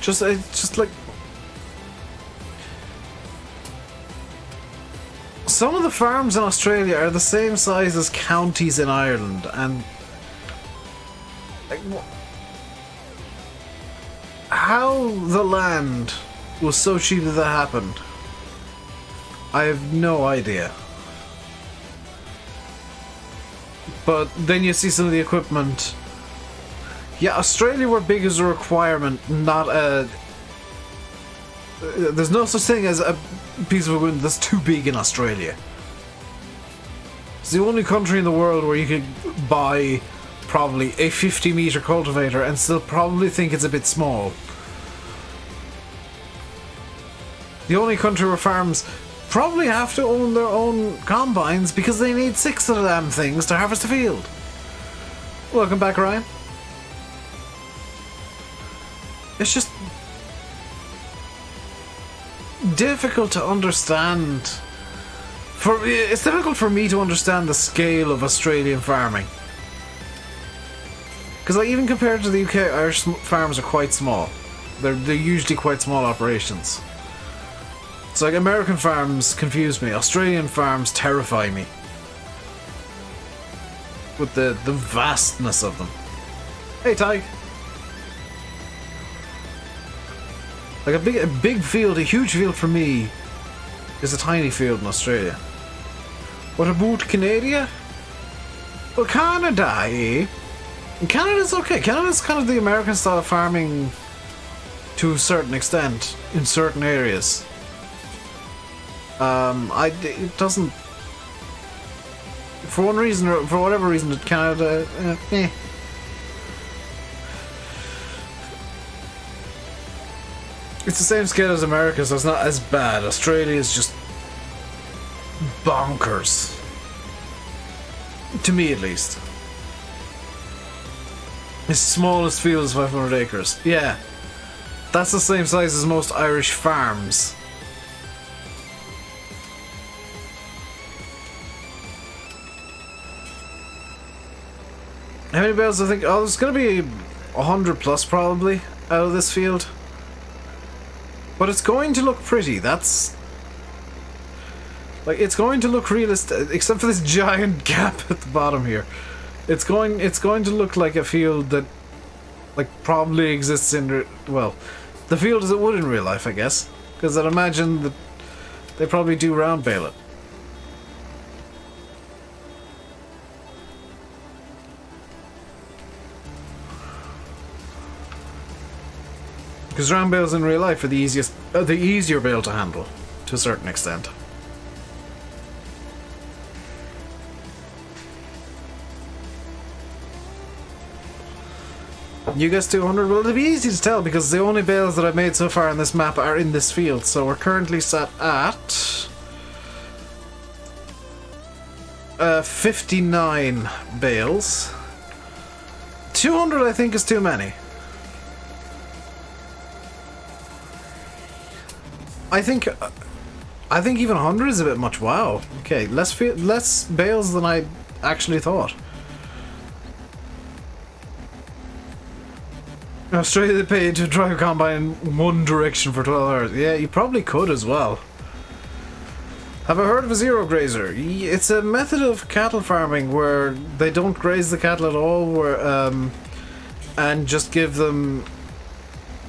A: Just like some of the farms in Australia are the same size as counties in Ireland, and like, how the land was so cheap that happened, I have no idea. But then you see some of the equipment. Yeah, Australia were big as a requirement, not a... There's no such thing as a piece of equipment that's too big in Australia. It's the only country in the world where you could buy probably a 50-meter cultivator and still probably think it's a bit small. The only country where farms probably have to own their own combines because they need 6 of the damn things to harvest a field. Welcome back, Ryan. It's just difficult to understand. It's difficult for me to understand the scale of Australian farming. Because like, even compared to the UK, Irish farms are quite small. They're usually quite small operations. It's like American farms confuse me. Australian farms terrify me. With the vastness of them. Hey, Ty. Like a big field, a huge field for me is a tiny field in Australia. What about Canada? Well, Canada, eh? And Canada's okay. Canada's kind of the American style of farming to a certain extent in certain areas. It doesn't. For one reason or for whatever reason, Canada, eh. It's the same scale as America, so it's not as bad. Australia is just bonkers. To me, at least. Its smallest field is 500 acres. Yeah. That's the same size as most Irish farms. How many bales I think? Oh, there's going to be 100 plus probably out of this field. But it's going to look pretty. That's... like, it's going to look realistic, except for this giant gap at the bottom here. It's going to look like a field that, like, probably exists in... well, the field as it would in real life, I guess. Because I'd imagine that they probably do round bale it. Because round bales in real life are the easier bale to handle, to a certain extent. You guess 200? Well, it'll be easy to tell because the only bales that I've made so far on this map are in this field. So we're currently sat at 59 bales. 200 I think is too many. I think even 100 is a bit much. Wow. Okay, less bales than I actually thought. In Australia they pay to drive a combine in one direction for 12 hours. Yeah, you probably could as well. Have I heard of a zero grazer? It's a method of cattle farming where they don't graze the cattle at all, and just give them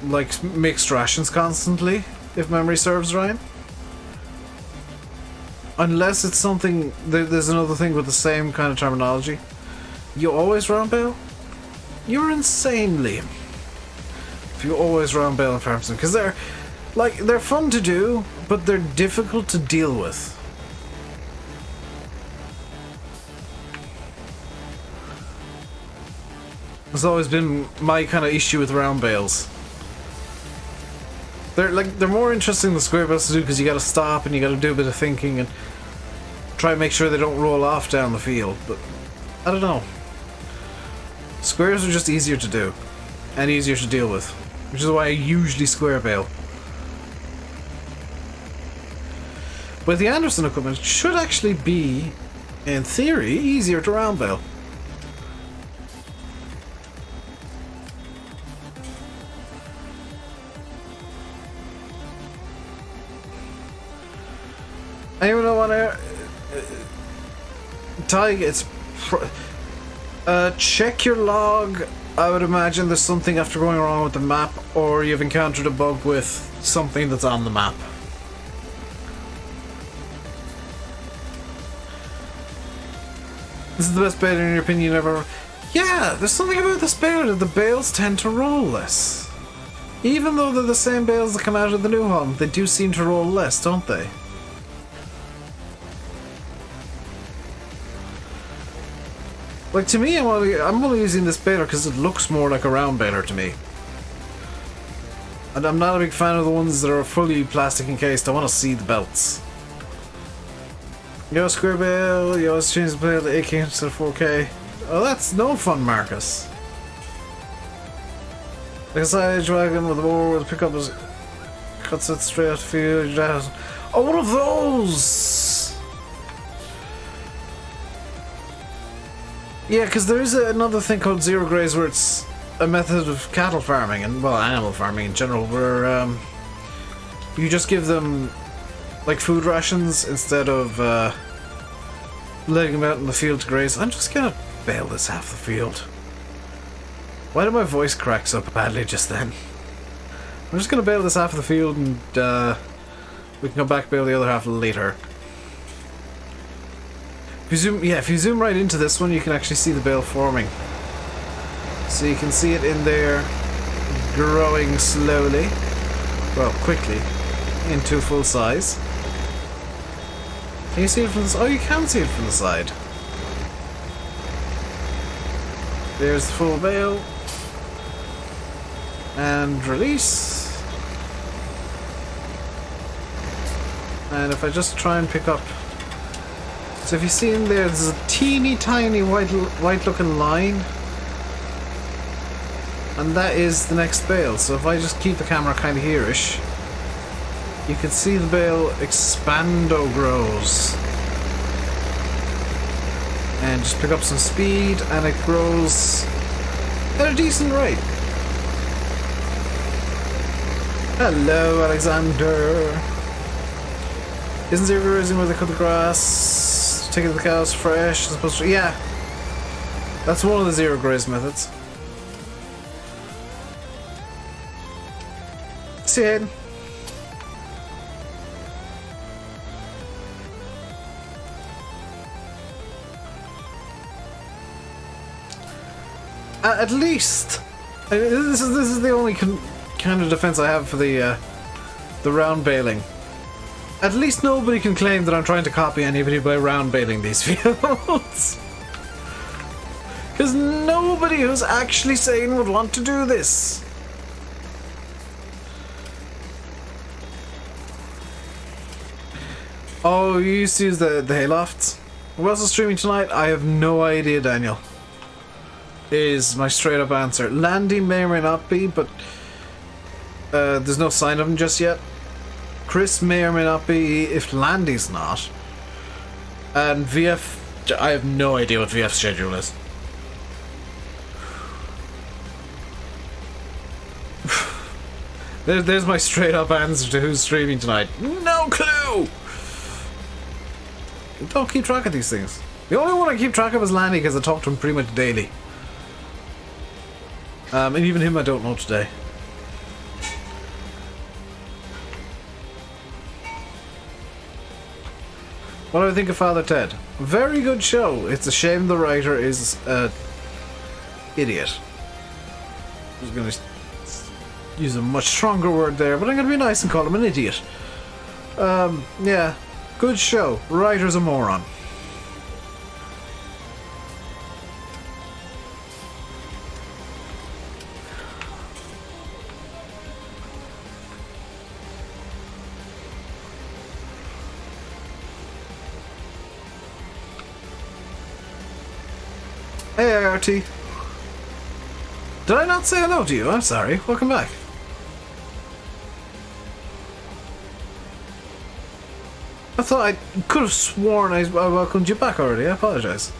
A: like mixed rations constantly. If memory serves right. Unless it's something... there's another thing with the same kind of terminology. You always round bale? You're insane, Liam. If you always round bale in farming. Because they're fun to do, but they're difficult to deal with. It's always been my kind of issue with round bales. They're more interesting than square bales to do because you gotta stop and you gotta do a bit of thinking and try and make sure they don't roll off down the field, but I don't know. Squares are just easier to do and easier to deal with, which is why I usually square bale. But the Anderson equipment should actually be, in theory, easier to round bale. Anyone want to... Tig, it's... check your log. I would imagine there's something after going wrong with the map, or you've encountered a bug with something that's on the map. This is the best bale in your opinion ever... Yeah, there's something about this bale that the bales tend to roll less. Even though they're the same bales that come out of the new home, they do seem to roll less, don't they? Like, to me, I'm only using this baler because it looks more like a round baler to me. And I'm not a big fan of the ones that are fully plastic encased. I want to see the belts. Yo, square bale. Yo, let's change the bale to 8K instead of 4K. Oh, that's no fun, Marcus. Like a side wagon with a mower with a pickup cuts it straight out the field. Oh, one of those! Yeah, because there is another thing called zero graze where it's a method of cattle farming and, well, animal farming in general, where you just give them like food rations instead of letting them out in the field to graze. I'm just gonna bale this half the field. Why did my voice crack so badly just then? I'm just gonna bale this half of the field and we can come back and bale the other half later. If you zoom right into this one, you can actually see the bale forming. So you can see it in there, growing slowly, well, quickly, into full size. Can you see it from the side? Oh, you can see it from the side. There's the full bale. And release. And if I just try and pick up... So if you see in there, there's a teeny tiny white looking line. And that is the next bale. So if I just keep the camera kind of here-ish, you can see the bale expando grows. And just pick up some speed and it grows at a decent rate. Hello, Alexander. Isn't zero grazing where they cut the grass? Taking the cows fresh as opposed to... Yeah. That's one of the zero graze methods. See you, Hayden. At least, this is the only kind of defense I have for the round baling. At least nobody can claim that I'm trying to copy anybody by round baling these fields. Because nobody who's actually sane would want to do this. Oh, you used to use the haylofts? Who else is streaming tonight? I have no idea, Daniel. Is my straight up answer. Landy may or may not be, but there's no sign of him just yet. Chris may or may not be if Landy's not. And VF, I have no idea what VF's schedule is. There's my straight up answer to who's streaming tonight. No clue! Don't keep track of these things. The only one I keep track of is Landy because I talk to him pretty much daily. And even him I don't know today. What do I think of Father Ted? Very good show. It's a shame the writer is an idiot. I was going to use a much stronger word there, but I'm going to be nice and call him an idiot. Yeah. Good show. Writer's a moron. Hey, ART. Did I not say hello to you? I'm sorry. Welcome back. I thought I could have sworn I welcomed you back already. I apologize.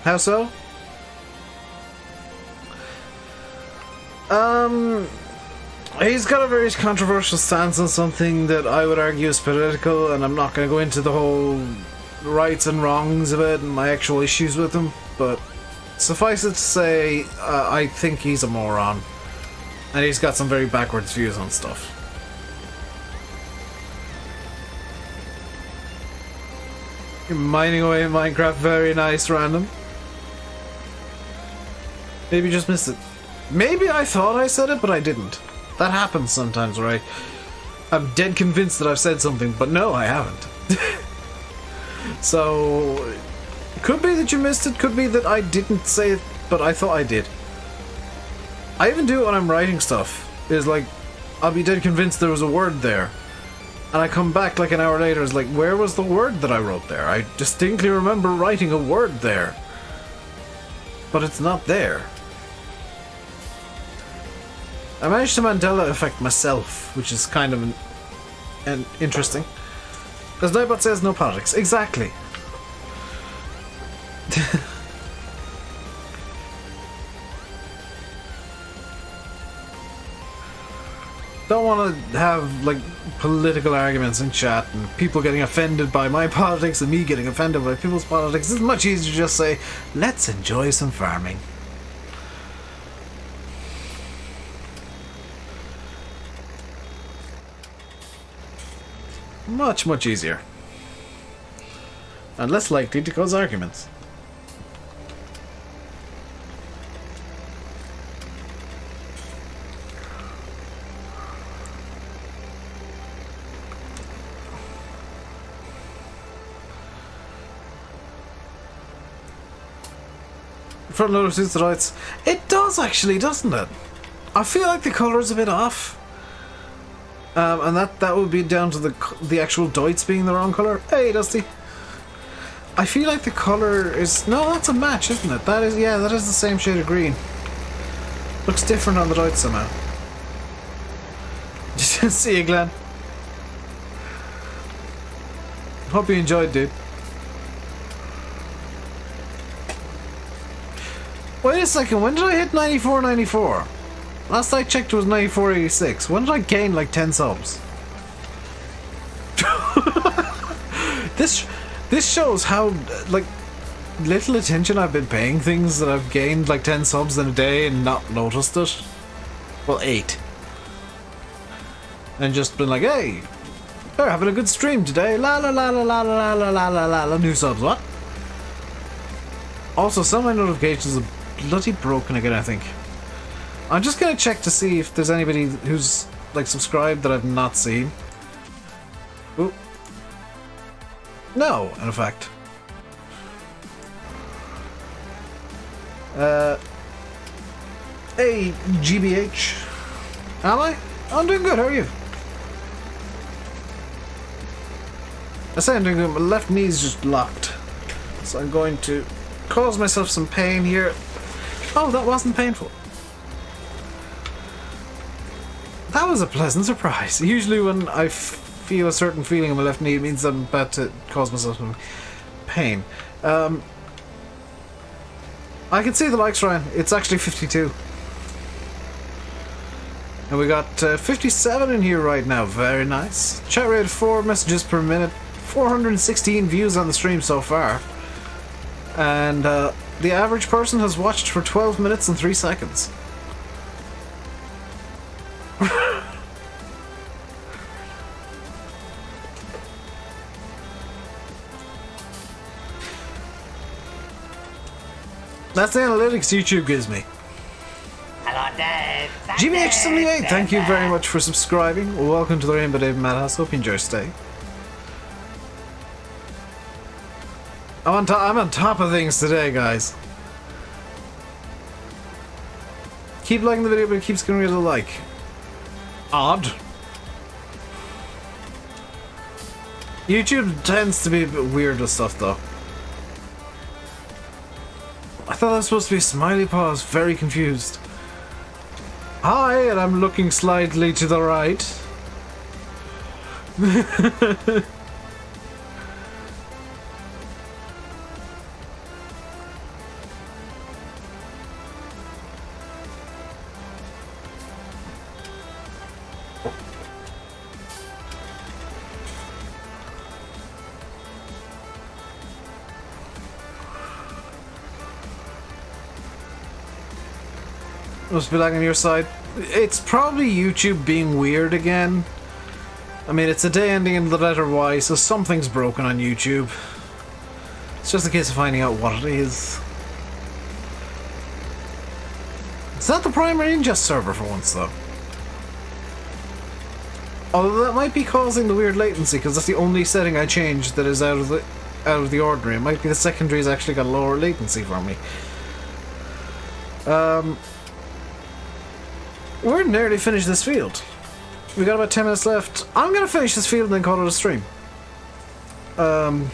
A: How so? He's got a very controversial stance on something that I would argue is political, and I'm not going to go into the whole rights and wrongs of it and my actual issues with him, but suffice it to say, I think he's a moron, and he's got some very backwards views on stuff. You're mining away in Minecraft, very nice, random. Maybe you just missed it. Maybe I thought I said it, but I didn't. That happens sometimes, right? I'm dead convinced that I've said something, but no, I haven't. So, could be that you missed it, could be that I didn't say it, but I thought I did. I even do it when I'm writing stuff. It's like, I'll be dead convinced there was a word there, And I come back like an hour later, it's like, where was the word that I wrote there? I distinctly remember writing a word there. But it's not there. I managed to Mandela effect myself, which is kind of an interesting. As Nightbot says, no politics. Exactly. Don't want to have, like, political arguments in chat and people getting offended by my politics and me getting offended by people's politics. It's much easier to just say, let's enjoy some farming. Much, much easier. And less likely to cause arguments. Front loader suits the lights. It does actually, doesn't it? I feel like the colour's a bit off. And that would be down to the actual doits being the wrong colour. Hey, Dusty. I feel like the colour is... No, that's a match, isn't it? That is, yeah, that is the same shade of green. Looks different on the doits somehow. See you, Glenn. Hope you enjoyed, dude. Wait a second, when did I hit 94.94? Last I checked it was 94.86. When did I gain like 10 subs? This shows how like little attention I've been paying things that I've gained like 10 subs in a day and not noticed it. Well, 8. And just been like, hey, they're having a good stream today. La la la la la la la la la la la. New subs, what? Also, some of my notifications are bloody broken again, I think. I'm just gonna check to see if there's anybody who's like subscribed that I've not seen. Ooh. No, in fact. Hey, GBH. Am I? I'm doing good, how are you? I say I'm doing good, my left knee's just locked. So I'm going to cause myself some pain here. Oh, that wasn't painful. That was a pleasant surprise. Usually when I feel a certain feeling in my left knee, it means I'm about to cause myself some pain. I can see the likes, Ryan. It's actually 52. And we got 57 in here right now. Very nice. Chat rate 4 messages per minute. 416 views on the stream so far. And the average person has watched for 12 minutes and 3 seconds. That's the analytics YouTube gives me.
B: Hello, Dave.
A: GBH78, thank you very much for subscribing. Welcome to the Rainbow Dave Madhouse. Hope you enjoy your stay. I'm on top of things today, guys. Keep liking the video, but it keeps getting rid of the like. Odd. YouTube tends to be a bit weird with stuff, though. I thought that was supposed to be a smiley paw. I was very confused. Hi, and I'm looking slightly to the right. Must be lagging on your side. It's probably YouTube being weird again. I mean, it's a day ending in the letter Y, so something's broken on YouTube. It's just a case of finding out what it is. It's not the primary ingest server for once, though. Although that might be causing the weird latency, because that's the only setting I changed that is out of the ordinary. It might be the secondary's actually got lower latency for me. We're nearly finished this field. We got about 10 minutes left. I'm gonna finish this field and then call it a stream. And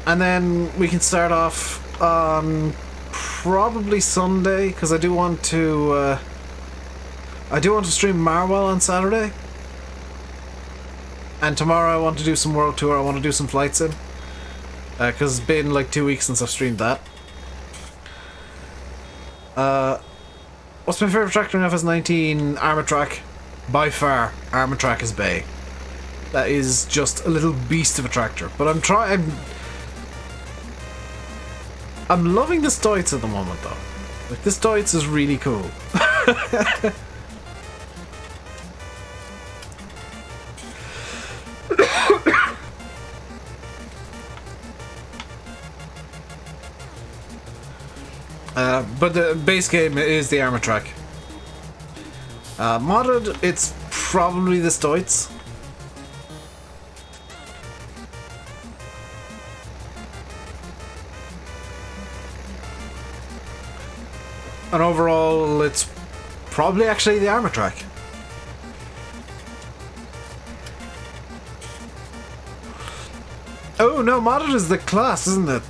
A: then we can start off on probably Sunday, because I do want to stream Marwell on Saturday. And tomorrow I want to do some World Tour. I want to do some Flight Sim. Because it's been like 2 weeks since I've streamed that. What's my favourite tractor in FS19? Armatrack. By far, Armatrack is Bay. That is just a little beast of a tractor. But I'm loving this Deutz at the moment though. Like, this Deutz is really cool. But the base game is the Armatrack. Modded, it's probably this Deutz. And overall, it's probably actually the Armatrack. Oh no, modded is the class, isn't it?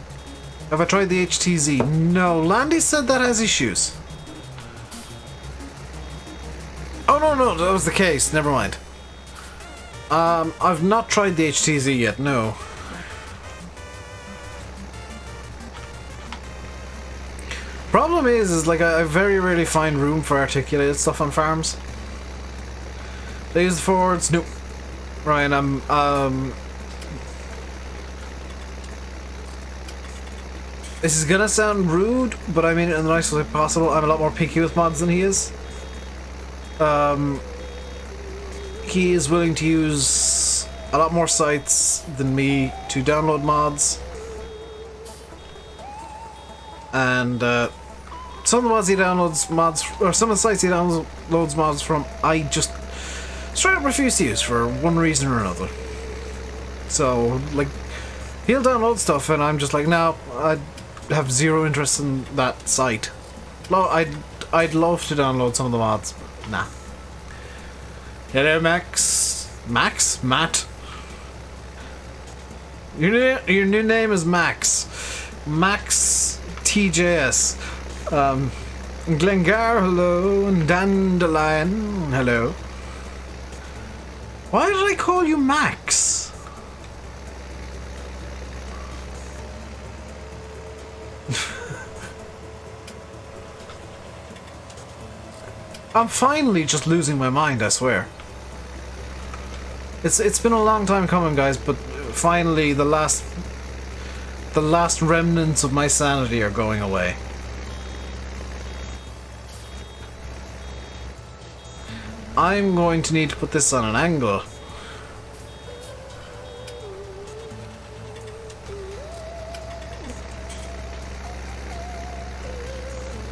A: Have I tried the HTZ? No, Landy said that has issues. Oh no, that was the case. Never mind. I've not tried the HTZ yet. No. Problem is like I very rarely find room for articulated stuff on farms. They use the Fords. Nope. Ryan, this is gonna sound rude, but I mean it in the nicest way possible. I'm a lot more picky with mods than he is. He is willing to use a lot more sites than me to download mods. And some of the mods he downloads mods, or some of the sites he downloads mods from, I just straight up refuse to use for one reason or another. So, like, he'll download stuff and I'm just like, no, I have zero interest in that site. I'd love to download some of the mods, but nah. Hello, Max. Max? Matt? Your new name is Max. Max TJS. Glengar, hello. And Dandelion, hello. Why did I call you Max? I'm finally just losing my mind, I swear. It's been a long time coming, guys, but finally the last remnants of my sanity are going away. I'm going to need to put this on an angle.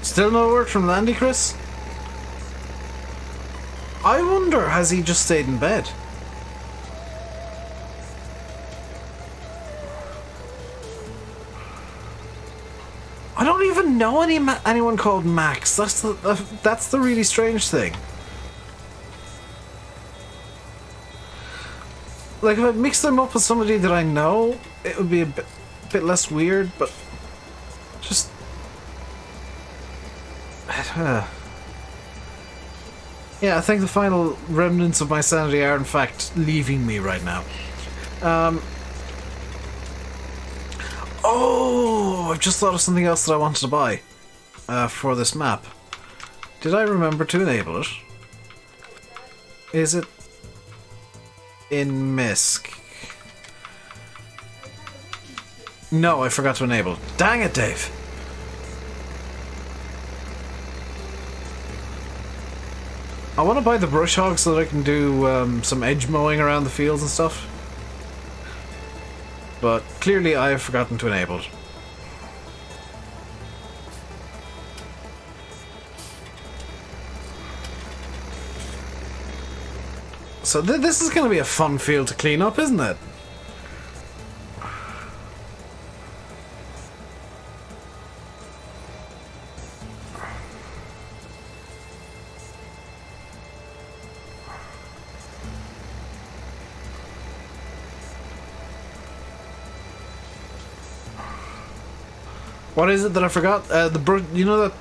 A: Still no word from Landy, Chris? I wonder, has he just stayed in bed? I don't even know anyone called Max. That's the really strange thing. Like, if I mix them up with somebody that I know, it would be a bit less weird, but just... Yeah, I think the final remnants of my sanity are in fact leaving me right now. Oh, I've just thought of something else that I wanted to buy for this map. Did I remember to enable it? Is it in MISC? No, I forgot to enable it. Dang it, Dave! I want to buy the brush hog so that I can do some edge mowing around the fields and stuff. But clearly I have forgotten to enable it. So this is going to be a fun field to clean up, isn't it? What is it that I forgot? You know that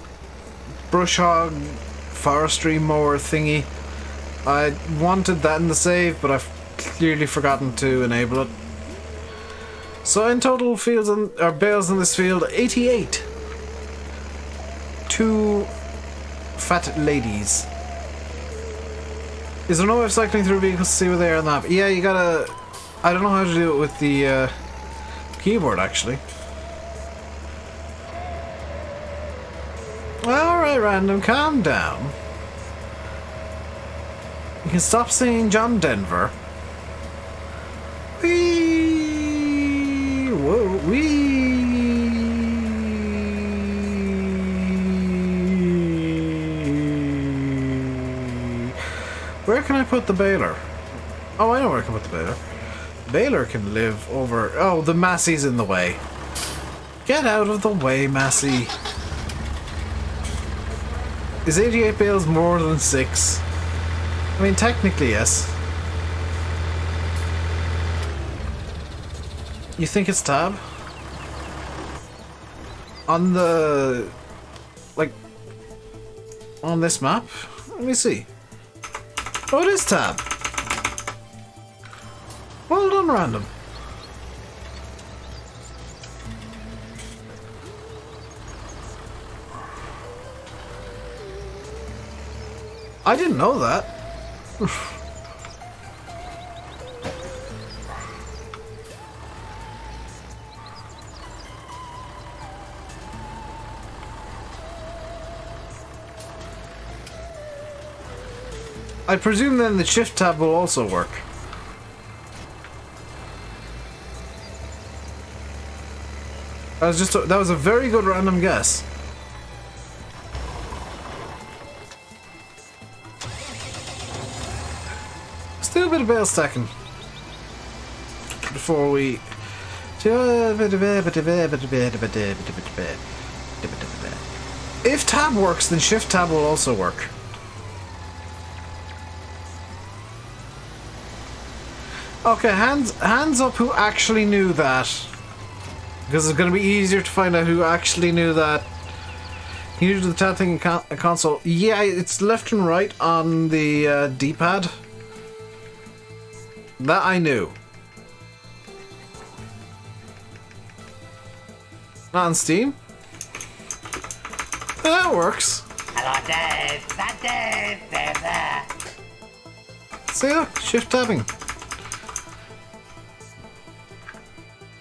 A: brush hog forestry mower thingy? I wanted that in the save, but I've clearly forgotten to enable it. So in total, fields or bales in this field, 88. 2 fat ladies. Is there no way of cycling through vehicles to see where they are on the map? Yeah, you gotta... I don't know how to do it with the keyboard, actually. Alright, random, calm down. You can stop saying John Denver. Whee! Whoa, wee! Where can I put the baler? Oh, I know where I can put the baler. The baler can live over... Oh, the Massey's in the way. Get out of the way, Massey. Is 88 bales more than 6? I mean, technically, yes. You think it's tab? On the... like... on this map? Let me see. Oh, it is tab. Well done, random. I didn't know that. I presume then the shift tab will also work. That was a very good random guess. Let's do a bit of bale stacking before we... If tab works, then shift tab will also work. Okay, hands up who actually knew that. Because it's going to be easier to find out who actually knew that. Can you do the tab thing in a console? Yeah, it's left and right on the D-pad. That I knew. Not on Steam? That works.
B: Hello, Dave. Is that Dave? Dave there.
A: See, look, shift tabbing.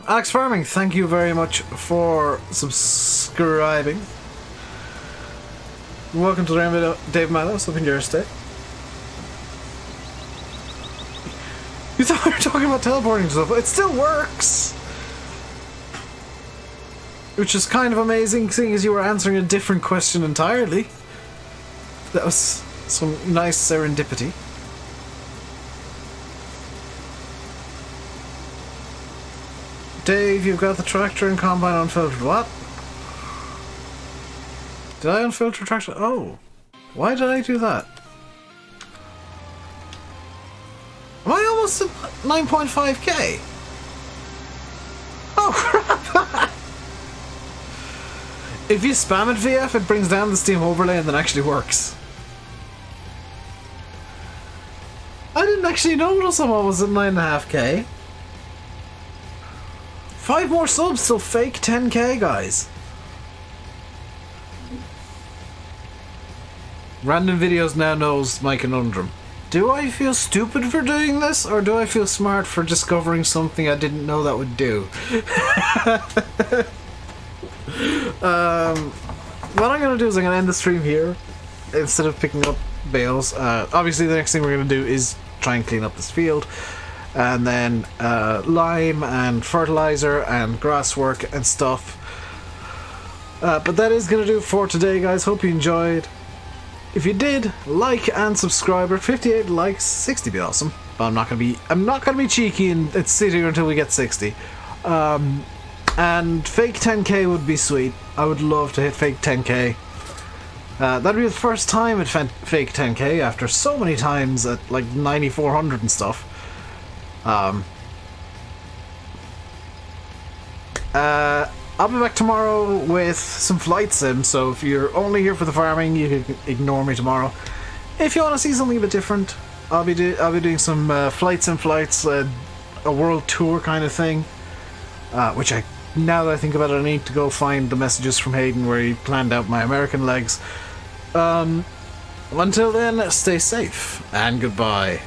A: Alex Farming, thank you very much for subscribing. Welcome to the Rainbow Dave Mallows up in your state. You thought we were talking about teleporting stuff, it still works! Which is kind of amazing, seeing as you were answering a different question entirely. That was some nice serendipity. Dave, you've got the tractor and combine unfiltered. What? Did I unfilter tractor? Oh. Why did I do that? Am I almost at 9.5k? Oh crap! If you spam it VF, it brings down the Steam overlay and then actually works. I didn't actually notice I'm almost at 9.5k. 5 more subs till fake 10k, guys. Random Videos now knows my conundrum. Do I feel stupid for doing this, or do I feel smart for discovering something I didn't know that would do? What I'm going to do is I'm going to end the stream here, instead of picking up bales. Obviously the next thing we're going to do is try and clean up this field. And then lime and fertilizer and grass work and stuff. But that is going to do it for today, guys. Hope you enjoyed. If you did, like and subscribe. 58 likes, 60 be awesome. But I'm not gonna be cheeky and sit here until we get 60. And fake 10k would be sweet. I would love to hit fake 10k. That'd be the first time at fake 10k after so many times at like 9400 and stuff. I'll be back tomorrow with some flight sim, so if you're only here for the farming, you can ignore me tomorrow. If you want to see something a bit different, I'll be doing some flight sim flights, a world tour kind of thing, which now that I think about it, I need to go find the messages from Hayden where he planned out my American legs. Until then, stay safe, and goodbye.